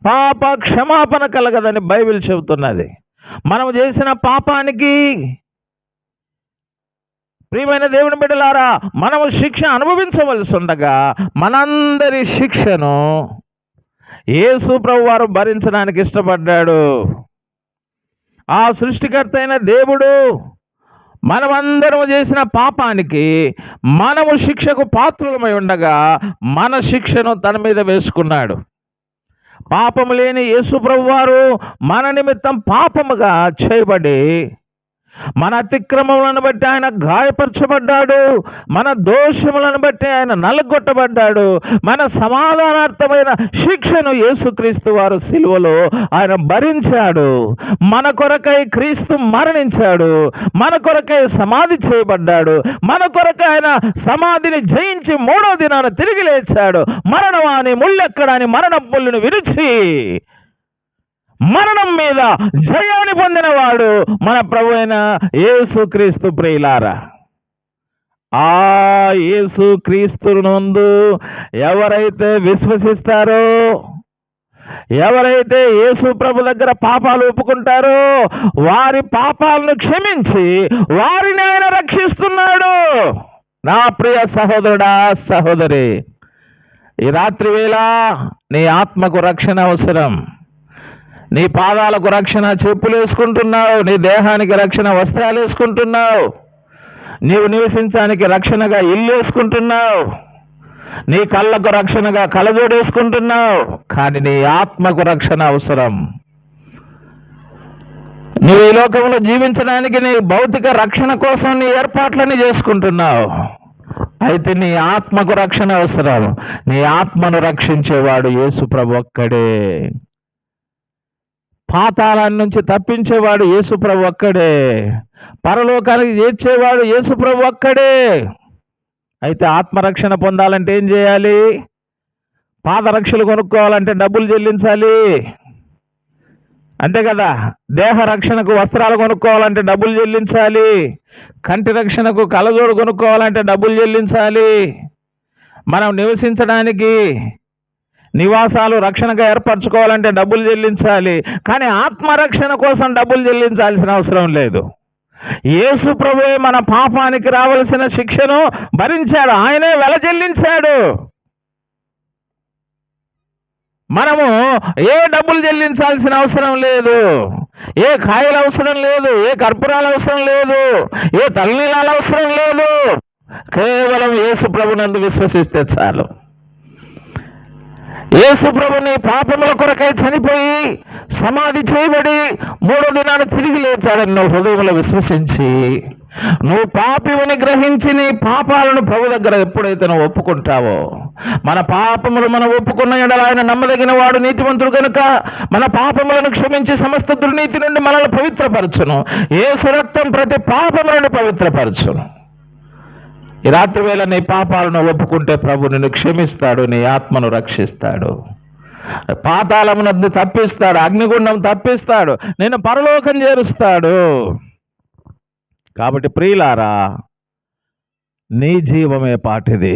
పాప క్షమాపణ కలగదని బైబిల్ చెబుతున్నది. మనం చేసిన పాపానికి ప్రియమైన దేవుని బిడ్డలారా, మనము శిక్ష అనుభవించవలసి ఉండగా మనందరి శిక్షను యేసు ప్రభు వారు భరించడానికి ఇష్టపడ్డాడు. ఆ సృష్టికర్త అయిన దేవుడు మనమందరము చేసిన పాపానికి మనము శిక్షకు పాత్రులమై ఉండగా మన శిక్షను తన మీద వేసుకున్నాడు. పాపము లేని యేసు ప్రభు వారు మన నిమిత్తం పాపముగా చేయబడి మన అతిక్రమములను బట్టి ఆయన గాయపరచబడ్డాడు, మన దోషములను బట్టి ఆయన నలగొట్టబడ్డాడు. మన సమాధానార్థమైన శిక్షను యేసుక్రీస్తు వారు సిలువలో ఆయన భరించాడు. మన కొరకై క్రీస్తు మరణించాడు, మన కొరకై సమాధి చేయబడ్డాడు, మన కొరకై ఆయన సమాధిని జయించి 3వ దినాన తిరిగి లేచాడు. మరణవాని ముళ్ళెక్కడాని మరణ ముళ్ళును విరిచి మరణం మీద జయాన్ని పొందినవాడు మన ప్రభు అయిన యేసుక్రీస్తు. ప్రియులారా, ఆ యేసుక్రీస్తునందు ఎవరైతే విశ్వసిస్తారో, ఎవరైతే యేసు ప్రభు దగ్గర పాపాలు ఒప్పుకుంటారో వారి పాపాలను క్షమించి వారిని ఆయన రక్షిస్తున్నాడు. నా ప్రియ సహోదరుడా, సహోదరి, ఈ రాత్రి వేళ నీ ఆత్మకు రక్షణ అవసరం. నీ పాదాలకు రక్షణ చెప్పులు వేసుకుంటున్నావు, నీ దేహానికి రక్షణ వస్త్రాలు వేసుకుంటున్నావు, నీవు నివసించడానికి రక్షణగా ఇల్లు వేసుకుంటున్నావు, నీ కళ్ళకు రక్షణగా కళ్ళజోడు వేసుకుంటున్నావు. కానీ నీ ఆత్మకు రక్షణ అవసరం. నీవు ఈ లోకంలో జీవించడానికి నీ భౌతిక రక్షణ కోసం నీ ఏర్పాట్లన్నీ చేసుకుంటున్నావు. అయితే నీ ఆత్మకు రక్షణ అవసరం. నీ ఆత్మను రక్షించేవాడు యేసు ప్రభు ఒక్కడే. పాతాళం నుంచి తప్పించేవాడు యేసు ప్రభు ఒక్కడే. పరలోకానికి చేర్చేవాడు యేసు ప్రభు ఒక్కడే. అయితే ఆత్మరక్షణ పొందాలంటే ఏం చేయాలి? పాదరక్షలు కొనుక్కోవాలంటే డబ్బులు చెల్లించాలి, అంతే కదా. దేహ రక్షణకు వస్త్రాలు కొనుక్కోవాలంటే డబ్బులు చెల్లించాలి, కంటి రక్షణకు కళ్ళజోడు కొనుక్కోవాలంటే డబ్బులు చెల్లించాలి. మనం నివసించడానికి నివాసాలు రక్షణగా ఏర్పరచుకోవాలంటే డబ్బులు చెల్లించాలి. కానీ ఆత్మరక్షణ కోసం డబ్బులు చెల్లించాల్సిన అవసరం లేదు. యేసు ప్రభువే మన పాపానికి రావలసిన శిక్షను భరించాడు, ఆయనే వెల చెల్లించాడు. మనము ఏ డబ్బులు చెల్లించాల్సిన అవసరం లేదు, ఏ కాయలు అవసరం లేదు, ఏ కర్పూరాలు అవసరం లేదు, ఏ తలనీలాలు అవసరం లేదు. కేవలం యేసు ప్రభునందు విశ్వసిస్తే చాలు. యేసు ప్రభుని పాపముల కొరకై చనిపోయి సమాధి చేయబడి 3వ దినాన తిరిగి లేచాడని నువ్వు హృదయంలో విశ్వసించి నువ్వు పాపిని గ్రహించి నీ పాపాలను ప్రభు దగ్గర ఎప్పుడైతే నువ్వు ఒప్పుకుంటావో, మన పాపములు మనం ఒప్పుకున్న ఎడల ఆయన నమ్మదగిన వాడు, నీతిమంతుడు కనుక మన పాపములను క్షమించి సమస్త దుర్నీతి నుండి మనల్ని పవిత్రపరచును. యేసు రక్తం ప్రతి పాపములను పవిత్రపరచును. ఈ రాత్రి వేళ నీ పాపాలను ఒప్పుకుంటే ప్రభు నిన్ను క్షమిస్తాడు, నీ ఆత్మను రక్షిస్తాడు, పాతాళమును తప్పిస్తాడు, అగ్నిగుండం తప్పిస్తాడు, నిన్ను పరలోకం చేరుస్తాడు. కాబట్టి ప్రియులారా, నీ జీవమే పాటిది.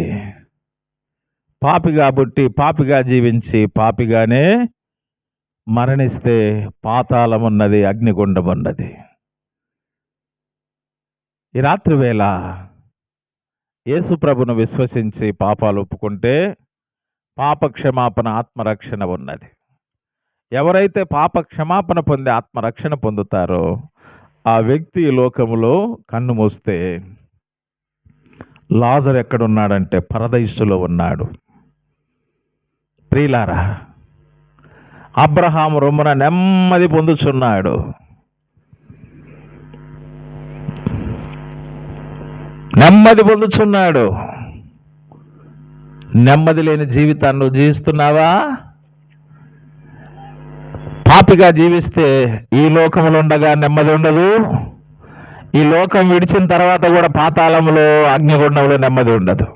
పాపిగా పుట్టి పాపిగా జీవించి పాపిగానే మరణిస్తే పాతాళం ఉన్నది, అగ్నిగుండం ఉన్నది. ఈ రాత్రి వేళ యేసు ప్రభును విశ్వసించి పాపాలు ఒప్పుకుంటే పాప క్షమాపణ, ఆత్మరక్షణ ఉన్నది. ఎవరైతే పాప క్షమాపణ పొంది ఆత్మరక్షణ పొందుతారో ఆ వ్యక్తి ఈ లోకములో కన్ను మూస్తే లాజరు ఎక్కడున్నాడంటే పరదైసులో ఉన్నాడు. ప్రియులారా, అబ్రహాము రొమ్మున నెమ్మది పొందుచున్నాడు. నెమ్మది పొందుచున్నాడు. నెమ్మది లేని జీవితాన్ని నువ్వు జీవిస్తున్నావా? పాపిగా జీవిస్తే ఈ లోకంలో ఉండగా నెమ్మది ఉండదు, ఈ లోకం విడిచిన తర్వాత కూడా పాతాళంలో అగ్నిగుండంలో నెమ్మది ఉండదు.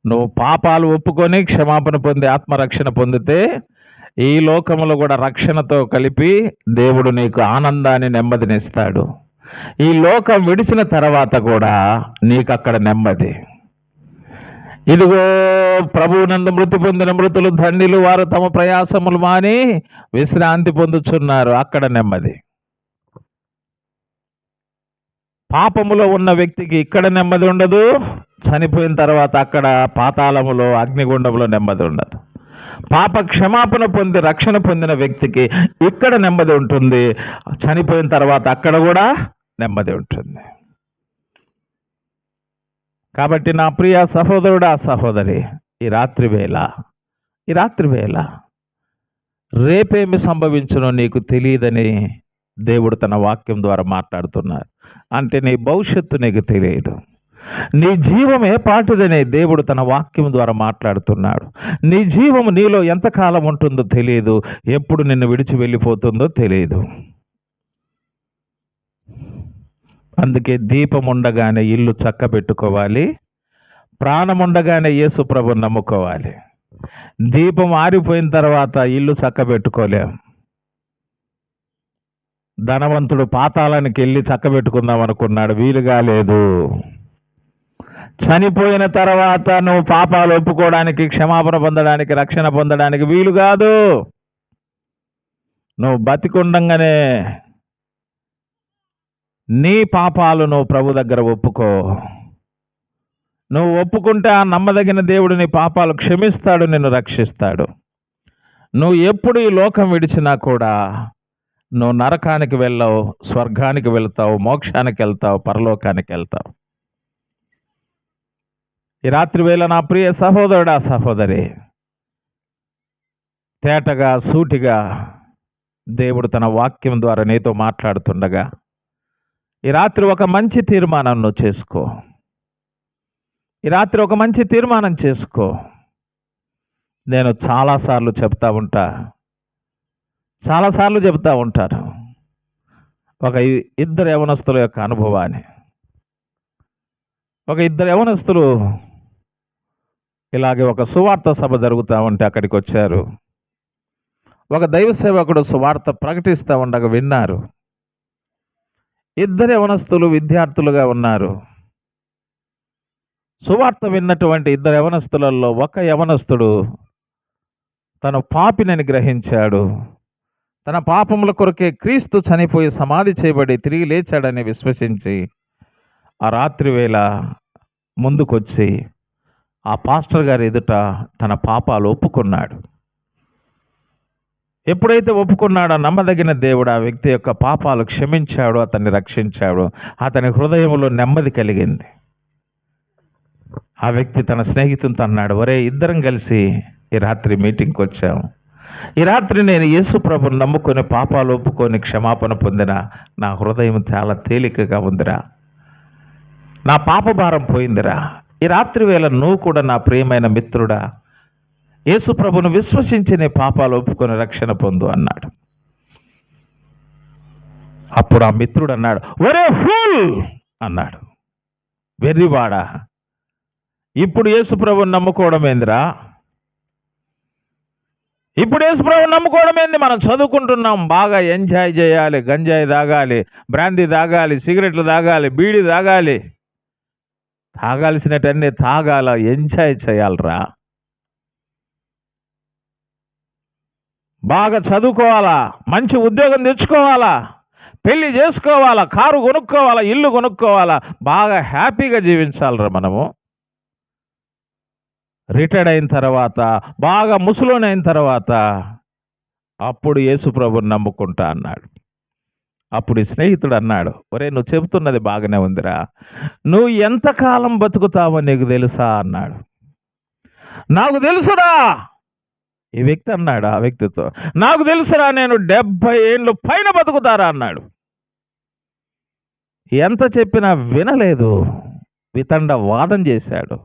నువ్వు పాపాలు ఒప్పుకొని క్షమాపణ పొంది ఆత్మరక్షణ పొందితే ఈ లోకంలో కూడా రక్షణతో కలిపి దేవుడు నీకు ఆనందాన్ని, నెమ్మదినిస్తాడు. ఈ లోకం విడిచిన తర్వాత కూడా నీకు అక్కడ నెమ్మది. ఇదిగో ప్రభువునందు మృతి పొందిన మృతులు ధన్యులు, వారు తమ ప్రయాసములు మాని విశ్రాంతి పొందుచున్నారు, అక్కడ నెమ్మది. పాపములో ఉన్న వ్యక్తికి ఇక్కడ నెమ్మది ఉండదు, చనిపోయిన తర్వాత అక్కడ పాతాళములో అగ్నిగుండంలో నెమ్మది ఉండదు. పాప క్షమాపణ పొంది రక్షణ పొందిన వ్యక్తికి ఇక్కడ నెమ్మది ఉంటుంది, చనిపోయిన తర్వాత అక్కడ కూడా నెమ్మది ఉంటుంది. కాబట్టి నా ప్రియ సహోదరుడా సహోదరి, ఈ రాత్రి వేళ రేపేమి సంభవించునో నీకు తెలియదని దేవుడు తన వాక్యం ద్వారా మాట్లాడుతున్నారు. అంటే నీ భవిష్యత్తు నీకు తెలియదు, నీ జీవం ఏ పాటిదని దేవుడు తన వాక్యం ద్వారా మాట్లాడుతున్నాడు. నీ జీవం నీలో ఎంతకాలం ఉంటుందో తెలియదు, ఎప్పుడు నిన్ను విడిచి వెళ్ళిపోతుందో తెలియదు. అందుకే దీపం ఉండగానే ఇల్లు చక్కబెట్టుకోవాలి, ప్రాణం ఉండగానే యేసు ప్రభువుని నమ్ముకోవాలి. దీపం ఆరిపోయిన తర్వాత ఇల్లు చక్కబెట్టుకోలేం. ధనవంతుడు పాతాళానికి వెళ్ళి చక్కబెట్టుకుందాం అనుకున్నాడు, వీలుగా లేదు. చనిపోయిన తర్వాత నువ్వు పాపాలు ఒప్పుకోవడానికి, క్షమాపణ పొందడానికి, రక్షణ పొందడానికి వీలు కాదు. నువ్వు బతికుండంగానే నీ పాపాలు నువ్వు ప్రభు దగ్గర ఒప్పుకో. నువ్వు ఒప్పుకుంటే ఆ నమ్మదగిన దేవుడు నీ పాపాలు క్షమిస్తాడు, నిన్ను రక్షిస్తాడు. నువ్వు ఎప్పుడు ఈ లోకం విడిచినా కూడా నువ్వు నరకానికి వెళ్ళావు, స్వర్గానికి వెళ్తావు, మోక్షానికి వెళ్తావు, పరలోకానికి వెళ్తావు. ఈ రాత్రి వేళ నా ప్రియ సహోదరుడా సహోదరి, తేటగా సూటిగా దేవుడు తన వాక్యం ద్వారా నీతో మాట్లాడుతుండగా ఈ రాత్రి ఒక మంచి తీర్మానం నువ్వు చేసుకో. ఈ రాత్రి ఒక మంచి తీర్మానం చేసుకో. నేను చాలాసార్లు చెప్తా ఉంటాను ఒక ఇద్దరు యవనస్తుల యొక్క అనుభవాన్ని. ఒక ఇద్దరు యవనస్తులు ఇలాగే ఒక సువార్త సభ జరుగుతూ ఉంటే అక్కడికి వచ్చారు. ఒక దైవ సేవకుడు సువార్త ప్రకటిస్తూ ఉండగా విన్నారు. ఇద్దరు యవనస్తులు విద్యార్థులుగా ఉన్నారు. సువార్త విన్నటువంటి ఇద్దరు యవనస్తులలో ఒక యవనస్తుడు తను పాపినని గ్రహించాడు. తన పాపముల కొరకే క్రీస్తు చనిపోయి సమాధి చేయబడి తిరిగి లేచాడని విశ్వసించి ఆ రాత్రి వేళ ముందుకొచ్చి ఆ పాస్టర్ గారి ఎదుట తన పాపాలు ఒప్పుకున్నాడు. ఎప్పుడైతే ఒప్పుకున్నాడో నమ్మదగిన దేవుడు ఆ వ్యక్తి యొక్క పాపాలు క్షమించాడు, అతన్ని రక్షించాడు. అతని హృదయంలో నెమ్మది కలిగింది. ఆ వ్యక్తి తన స్నేహితునితో అన్నాడు, ఒరే, ఇద్దరం కలిసి ఈ రాత్రి మీటింగ్కి వచ్చాము. ఈ రాత్రి నేను యేసు ప్రభుని నమ్ముకొని పాపాలు ఒప్పుకొని క్షమాపణ పొందిన నా హృదయం చాలా తేలికగా ఉందిరా, నా పాప భారం పోయిందిరా. ఈ రాత్రి వేళ నువ్వు కూడా నా ప్రియమైన మిత్రుడా యేసు ప్రభును విశ్వసించి నీ పాపాలు ఒప్పుకొని రక్షణ పొందు అన్నాడు. అప్పుడు ఆ మిత్రుడు అన్నాడు, ఒరే ఫూల్ అన్నాడు, వెర్రివాడా, ఇప్పుడు యేసు ప్రభుని నమ్ముకోవడం ఏందిరా? ఇప్పుడు యేసు ప్రభుని నమ్ముకోవడం ఏంది? మనం చదువుకుంటున్నాం, బాగా ఎంజాయ్ చేయాలి, గంజాయి తాగాలి, బ్రాందీ తాగాలి, సిగరెట్లు తాగాలి, బీడీ తాగాలి, తాగాల్సినటన్నీ తాగాల, ఎంజాయ్ చేయాలరా. బాగా చదువుకోవాలా, మంచి ఉద్యోగం తెచ్చుకోవాలా, పెళ్లి చేసుకోవాలా, కారు కొనుక్కోవాలా, ఇల్లు కొనుక్కోవాలా, బాగా హ్యాపీగా జీవించాలరా. మనము రిటైర్డ్ అయిన తర్వాత, బాగా ముసలోని అయిన తర్వాత అప్పుడు యేసు ప్రభుని నమ్ముకుంటా అన్నాడు. అప్పుడు ఈ స్నేహితుడు అన్నాడు, ఒరే, నువ్వు చెబుతున్నది బాగానే ఉందిరా, నువ్వు ఎంతకాలం బతుకుతావో నీకు తెలుసా అన్నాడు. నాకు తెలుసురా, ఈ వ్యక్తి అన్నాడు ఆ వ్యక్తితో, నాకు తెలుసురా, నేను 70 ఏళ్ళు పైన బతుకుతారా అన్నాడు. ఎంత చెప్పినా వినలేదు, వితండ వాదం చేశాడు.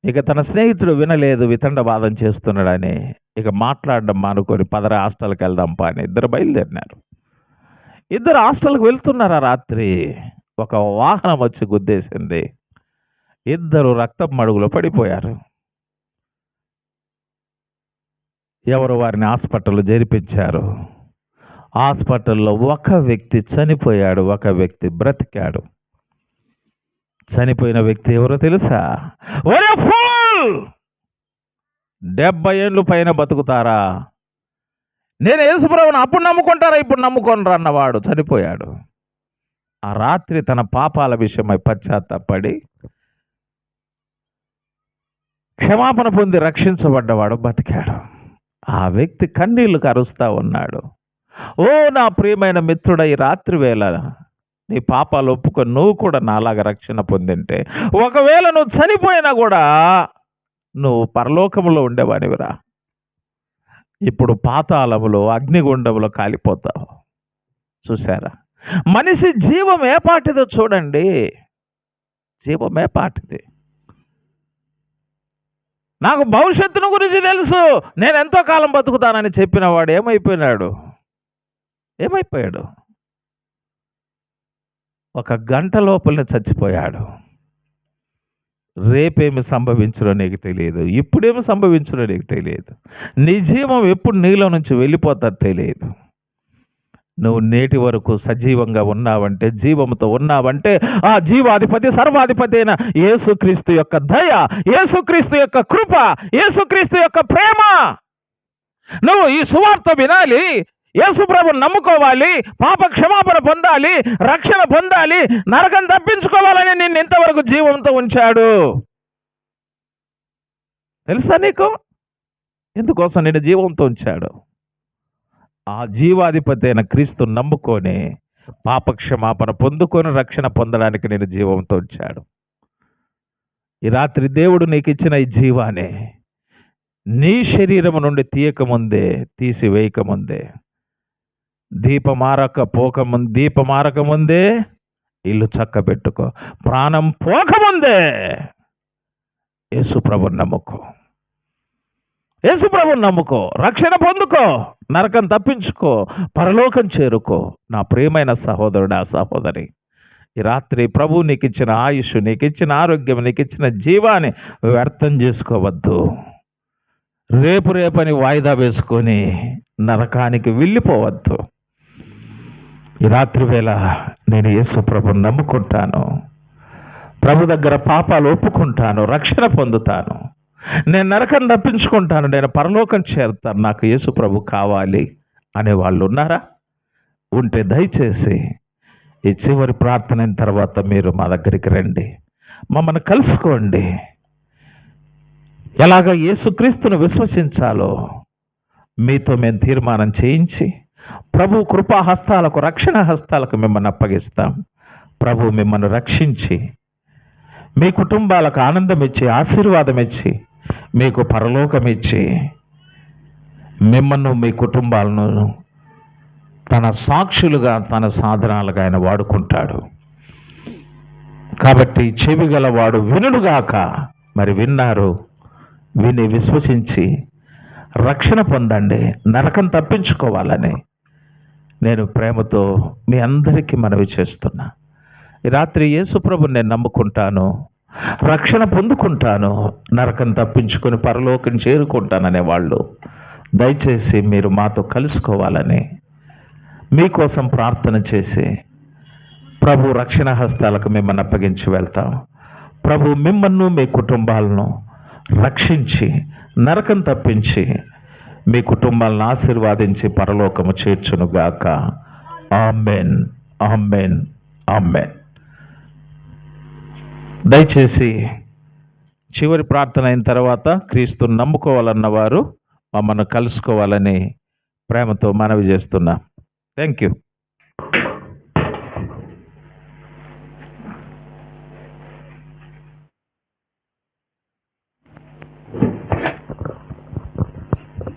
ఇక తన స్నేహితుడు వినలేదు, వితండ వాదం చేస్తున్నాడని ఇక మాట్లాడడం మానుకొని పదరా హాస్టల్కి వెళ్దాం పా అని ఇద్దరు బయలుదేరినారు. ఇద్దరు హాస్టల్కి వెళ్తున్నారు. ఆ రాత్రి ఒక వాహనం వచ్చి గుద్దేసింది. ఇద్దరు రక్తపు మడుగులో పడిపోయారు. ఎవరు వారిని హాస్పిటల్లో చేర్పించారు. హాస్పిటల్లో ఒక వ్యక్తి చనిపోయాడు, ఒక వ్యక్తి బ్రతికాడు. చనిపోయిన వ్యక్తి ఎవరో తెలుసా? ఒరే ఫూల్, 70 ఏళ్ళు పైన బతుకుతారా, నేను యేసు ప్రభువుని అప్పుడు నమ్ముకుంటారా, ఇప్పుడు నమ్ముకోనరా అన్నవాడు చనిపోయాడు. ఆ రాత్రి తన పాపాల విషయమై పశ్చాత్తాపడి క్షమాపణ పొంది రక్షించబడ్డవాడు బతికాడు. ఆ వ్యక్తి కన్నీళ్లు కరుస్తా ఉన్నాడు. ఓ నా ప్రియమైన మిత్రుడ, ఈ రాత్రి వేళ నీ పాపాలు ఒప్పుకొని నువ్వు కూడా నాలాగా రక్షణ పొందింటే, ఒకవేళ నువ్వు చనిపోయినా కూడా నువ్వు పరలోకములో ఉండేవాడివిరా. ఇప్పుడు పాతాళములో అగ్నిగుండంలో కాలిపోతావు. చూసారా? మనిషి జీవం ఏ పాటిదో చూడండి. జీవం ఏ పాటిది. నాకు భవిష్యత్తును గురించి తెలుసు, నేను ఎంతో కాలం బతుకుతానని చెప్పిన వాడు ఏమైపోయాడు? ఒక గంట లోపలనే చచ్చిపోయాడు. రేపేమి సంభవించునో నీకు తెలియదు, ఇప్పుడేమి సంభవించునో నీకు తెలియదు. నీ జీవం ఎప్పుడు నీలో నుంచి వెళ్ళిపోతుందో తెలియదు. నువ్వు నేటి వరకు సజీవంగా ఉన్నావంటే, జీవంతో ఉన్నావంటే, ఆ జీవాధిపతి సర్వాధిపతి అయిన యేసుక్రీస్తు యొక్క దయ, యేసుక్రీస్తు యొక్క కృప, యేసుక్రీస్తు యొక్క ప్రేమ. నువ్వు ఈ సువార్త వినాలి, యేసుప్రభుని నమ్ముకోవాలి, పాప క్షమాపణ పొందాలి, రక్షణ పొందాలి, నరకం తప్పించుకోవాలని నిన్ను ఇంతవరకు జీవంతో ఉంచాడు. తెలుసా నీకు? ఎందుకోసం నిన్ను జీవంతో ఉంచాడు? ఆ జీవాధిపతి అయిన క్రీస్తు నమ్ముకొని పాపక్షమాపణ పొందుకొని రక్షణ పొందడానికి నేను జీవంతో ఉంచాడు. ఈ రాత్రి దేవుడు నీకు ఇచ్చిన ఈ జీవాన్ని నీ శరీరం నుండి తీసివేయకముందే, దీపమారకముందే ఇల్లు చక్కబెట్టుకో. ప్రాణం పోకముందే యేసుప్రభుని నమ్ముకో, రక్షణ పొందుకో, నరకం తప్పించుకో, పరలోకం చేరుకో. నా ప్రియమైన సహోదరుడు, ఆ సహోదరి, ఈ రాత్రి ప్రభు నీకు ఇచ్చిన ఆయుష్, నీకు ఇచ్చిన ఆరోగ్యం, నీకు ఇచ్చిన జీవాన్ని వ్యర్థం చేసుకోవద్దు. రేపని వాయిదా వేసుకొని నరకానికి వెళ్ళిపోవద్దు. ఈ రాత్రి వేళ నేను యేసు ప్రభుని నమ్ముకుంటాను, ప్రభు దగ్గర పాపాలు ఒప్పుకుంటాను, రక్షణ పొందుతాను, నేను నరకం తప్పించుకుంటాను, నేను పరలోకం చేరుతాను, నాకు యేసు ప్రభు కావాలి అనే వాళ్ళు ఉన్నారా? ఉంటే దయచేసి ఈ చివరి ప్రార్థన అయిన తర్వాత మీరు మా దగ్గరికి రండి, మమ్మల్ని కలుసుకోండి. ఎలాగ యేసుక్రీస్తును విశ్వసించాలో మీతో మేము తీర్మానం చేయించి ప్రభు కృపా హస్తాలకు, రక్షణ హస్తాలకు మిమ్మల్ని అప్పగిస్తాం. ప్రభు మిమ్మల్ని రక్షించి మీ కుటుంబాలకు ఆనందం ఇచ్చి, ఆశీర్వాదం ఇచ్చి, మీకు పరలోకం ఇచ్చి, మిమ్మల్ని మీ కుటుంబాలను తన సాక్షులుగా, తన సాధనాలుగా ఆయన వాడుకుంటాడు. కాబట్టి చెవి గలవాడు వినుడుగాక. మరి విన్నారు, విని విశ్వసించి రక్షణ పొందండి, నరకం తప్పించుకోవాలని నేను ప్రేమతో మీ అందరికీ మనవి చేస్తున్నా. ఈ రాత్రి యేసుప్రభుని నేను నమ్ముకుంటాను, రక్షణ పొందుకుంటాను, నరకం తప్పించుకొని పరలోకం చేరుకుంటాననే వాళ్ళు దయచేసి మీరు మాతో కలుసుకోవాలని మీకోసం ప్రార్థన చేసి ప్రభు రక్షణ హస్తాలకు మిమ్మల్ని అప్పగించి వెళ్తాం. ప్రభు మిమ్మల్ని, మీ కుటుంబాలను రక్షించి, నరకం తప్పించి, మీ కుటుంబాలను ఆశీర్వాదించి పరలోకము చేర్చునుగాక. Amen, amen, amen. దయచేసి చివరి ప్రార్థన అయిన తర్వాత క్రీస్తుని నమ్ముకోవాలన్న వారు మమ్మల్ని కలుసుకోవాలని ప్రేమతో మనవి చేస్తున్నా. Thank you.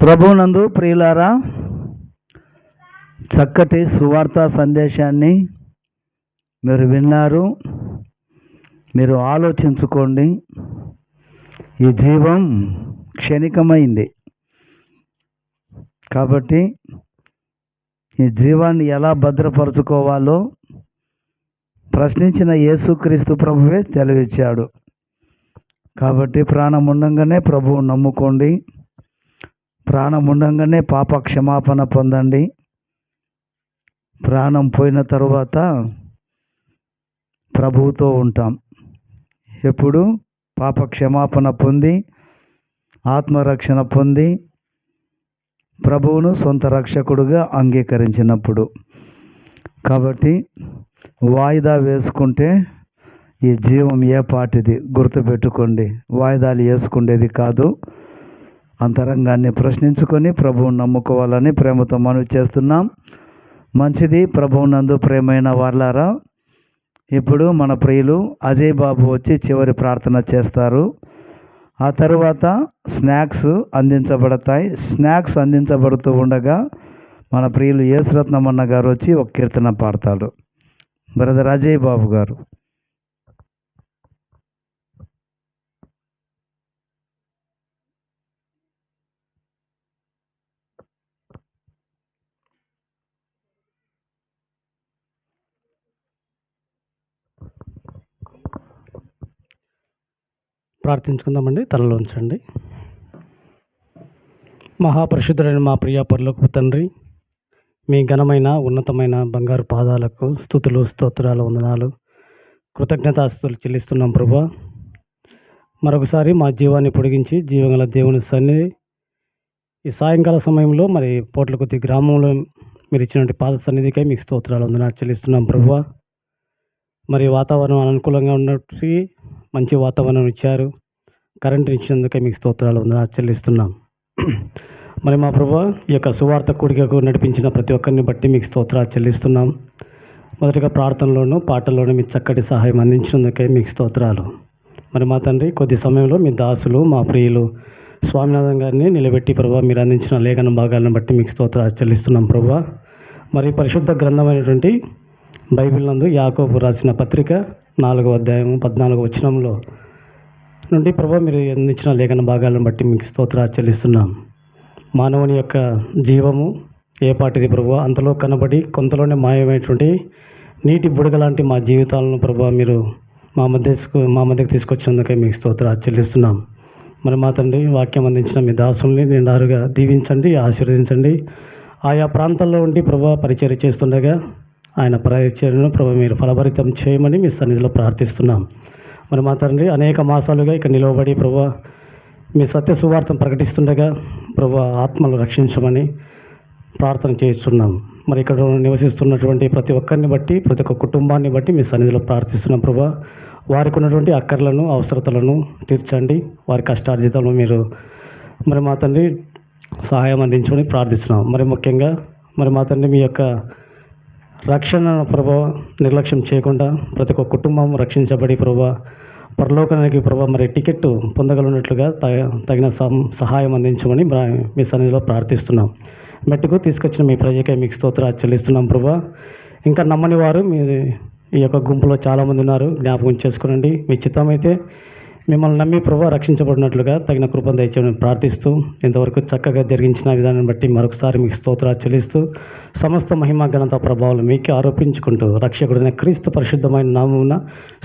ప్రభునందు ప్రియులారా, చక్కటి సువార్త సందేశాన్ని మీరు విన్నారు. మీరు ఆలోచించుకోండి. ఈ జీవం క్షణికమైంది కాబట్టి ఈ జీవాన్ని ఎలా భద్రపరచుకోవాలో ప్రశ్నించిన యేసుక్రీస్తు ప్రభువే తెలివిచ్చాడు. కాబట్టి ప్రాణం ఉండంగానే ప్రభువు నమ్ముకోండి, ప్రాణం ఉండంగానే పాప క్షమాపణ పొందండి. ప్రాణం పోయిన తరువాత ప్రభువుతో ఉంటాం. ఎప్పుడు? పాప క్షమాపణ పొంది, ఆత్మరక్షణ పొంది, ప్రభువును సొంత రక్షకుడుగా అంగీకరించినప్పుడు. కాబట్టి వాయిదా వేసుకుంటే ఈ జీవం ఏ పాటిది గుర్తుపెట్టుకోండి. వాయిదాలు వేసుకునేది కాదు. అంతరంగాన్ని ప్రశ్నించుకొని ప్రభువుని నమ్ముకోవాలని ప్రేమతో మనవి చేస్తున్నాం. మంచిది. ప్రభువునందు ప్రేమైన వాళ్ళారా, ఇప్పుడు మన ప్రియులు అజయ్ బాబు వచ్చి చివరి ప్రార్థన చేస్తారు. ఆ తర్వాత స్నాక్స్ అందించబడతాయి. స్నాక్స్ అందించబడుతూ ఉండగా మన ప్రియులు యేసురత్నమన్న గారు వచ్చి ఒక కీర్తన పాడతాడు. బ్రదర్ అజయ్ బాబు గారు. ప్రార్థించుకుందామండి. తలలో ఉంచండి. మహాపరిశుద్ధుడైన మా ప్రియ పరలోకపు తండ్రి, మీ ఘనమైన ఉన్నతమైన బంగారు పాదాలకు స్తుతులు, స్తోత్రాలు, వందనాలు, కృతజ్ఞతాస్తుతులు చెల్లిస్తున్నాం ప్రభువా. మరొకసారి మా జీవాన్ని పొడిగించి జీవగల దేవుని సన్నిధి ఈ సాయంకాల సమయంలో మరి పోట్లకొద్ది గ్రామంలో మీరు ఇచ్చినటువంటి పాద సన్నిధికై మీకు స్తోత్రాలు, వందనాలు చెల్లిస్తున్నాం ప్రభువా. మరి వాతావరణం అనుకూలంగా ఉన్నట్టు మంచి వాతావరణం ఇచ్చారు. కరెంటు ఇచ్చినందుకే మీకు స్తోత్రాలు, వందనాలు చెల్లిస్తున్నాం. మరి మా ప్రభువా, ఈ యొక్క సువార్త కూడికకు నడిపించిన ప్రతి ఒక్కరిని బట్టి మీకు స్తోత్రాలు చెల్లిస్తున్నాం. మొదటిగా ప్రార్థనలోను పాటల్లోనూ మీ చక్కటి సహాయం అందించినందుకే మీకు స్తోత్రాలు. మరి మా తండ్రి, కొద్ది సమయంలో మీ దాసులు మా ప్రియులు స్వామినాథన్ గారిని నిలబెట్టి ప్రభువా మీరు అందించిన లేఖన భాగాలను బట్టి మీకు స్తోత్రాలు చెల్లిస్తున్నాం ప్రభువా. మరి పరిశుద్ధ గ్రంథమైనటువంటి బైబిల్ నందు యాకోబు రాసిన పత్రిక 4వ అధ్యాయం 14వ వచనంలో నుండి ప్రభువా మీరు అందించిన లేఖన భాగాలను బట్టి మీకు స్తోత్రాలు చెల్లిస్తున్నాం. మానవుని యొక్క జీవము ఏ పాటిది ప్రభువా, అంతలో కనబడి కొంతలోనే మాయమైనటువంటి నీటి బుడగ లాంటి మా జీవితాలను ప్రభువా మీరు మా మధ్యకు తీసుకొచ్చినందుకే మీకు స్తోత్రాలు చెల్లిస్తున్నాం. మరి మా తండ్రి, వాక్యం అందించిన మీ దాసుల్ని నిండారుగా దీవించండి, ఆశీర్వదించండి. ఆయా ప్రాంతాల్లో ఉండి ప్రభువా పరిచర్య చేస్తుండగా ఆయన పరిచర్యను ప్రభువా మీరు ఫలభరితం చేయమని మీ సన్నిధిలో ప్రార్థిస్తున్నాం. మరి మా తండ్రి, అనేక మాసాలుగా ఇక్కడ నిలవబడి ప్రభువా మీ సత్య సువార్తను ప్రకటిస్తుండగా ప్రభువా ఆత్మలు రక్షించమని ప్రార్థన చేస్తున్నాం. మరి ఇక్కడ నివసిస్తున్నటువంటి ప్రతి ఒక్కరిని బట్టి, ప్రతి ఒక్క కుటుంబాన్ని బట్టి మీ సన్నిధిలో ప్రార్థిస్తున్నాం ప్రభువా. వారికి ఉన్నటువంటి అక్కర్లను, అవసరతలను తీర్చండి. వారి కష్టార్జితాలను మీరు మరి మా తండ్రి సహాయం అందించమని ప్రార్థిస్తున్నాం. మరి ముఖ్యంగా మరి మా తండ్రి మీ యొక్క రక్షణ ప్రభావ నిర్లక్ష్యం చేయకుండా ప్రతి ఒక్క కుటుంబం రక్షించబడి ప్రభావ పరలోకానికి ప్రభావ మరి టికెట్ పొందగలిగినట్లుగా తగిన సహాయం అందించమని మీ సన్నిధిలో ప్రార్థిస్తున్నాం. మెట్టుకు తీసుకొచ్చిన మీ ప్రజకే మీకు స్తోత్రాలు చెల్లిస్తున్నాం ప్రభా. ఇంకా నమ్మని వారు మీ ఈ యొక్క గుంపులో చాలామంది ఉన్నారు, జ్ఞాపకం చేసుకోనండి. మీ చిత్తమైతే మిమ్మల్ని నమ్మి ప్రభా రక్షించబడినట్లుగా తగిన కృపను దయచేయమని ప్రార్థిస్తూ ఇంతవరకు చక్కగా జరిగించిన విధానం బట్టి మరొకసారి మీకు స్తోత్రాలు చెల్లిస్తూ సమస్త మహిమ ఘనత ప్రభావాలు మీకే ఆరోపించుకుంటూ రక్షకుడైన క్రీస్తు పరిశుద్ధమైన నామమున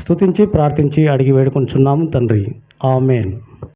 స్తుతించి ప్రార్థించి అడిగి వేడుకుంటున్నాము తండ్రి. ఆమేన్.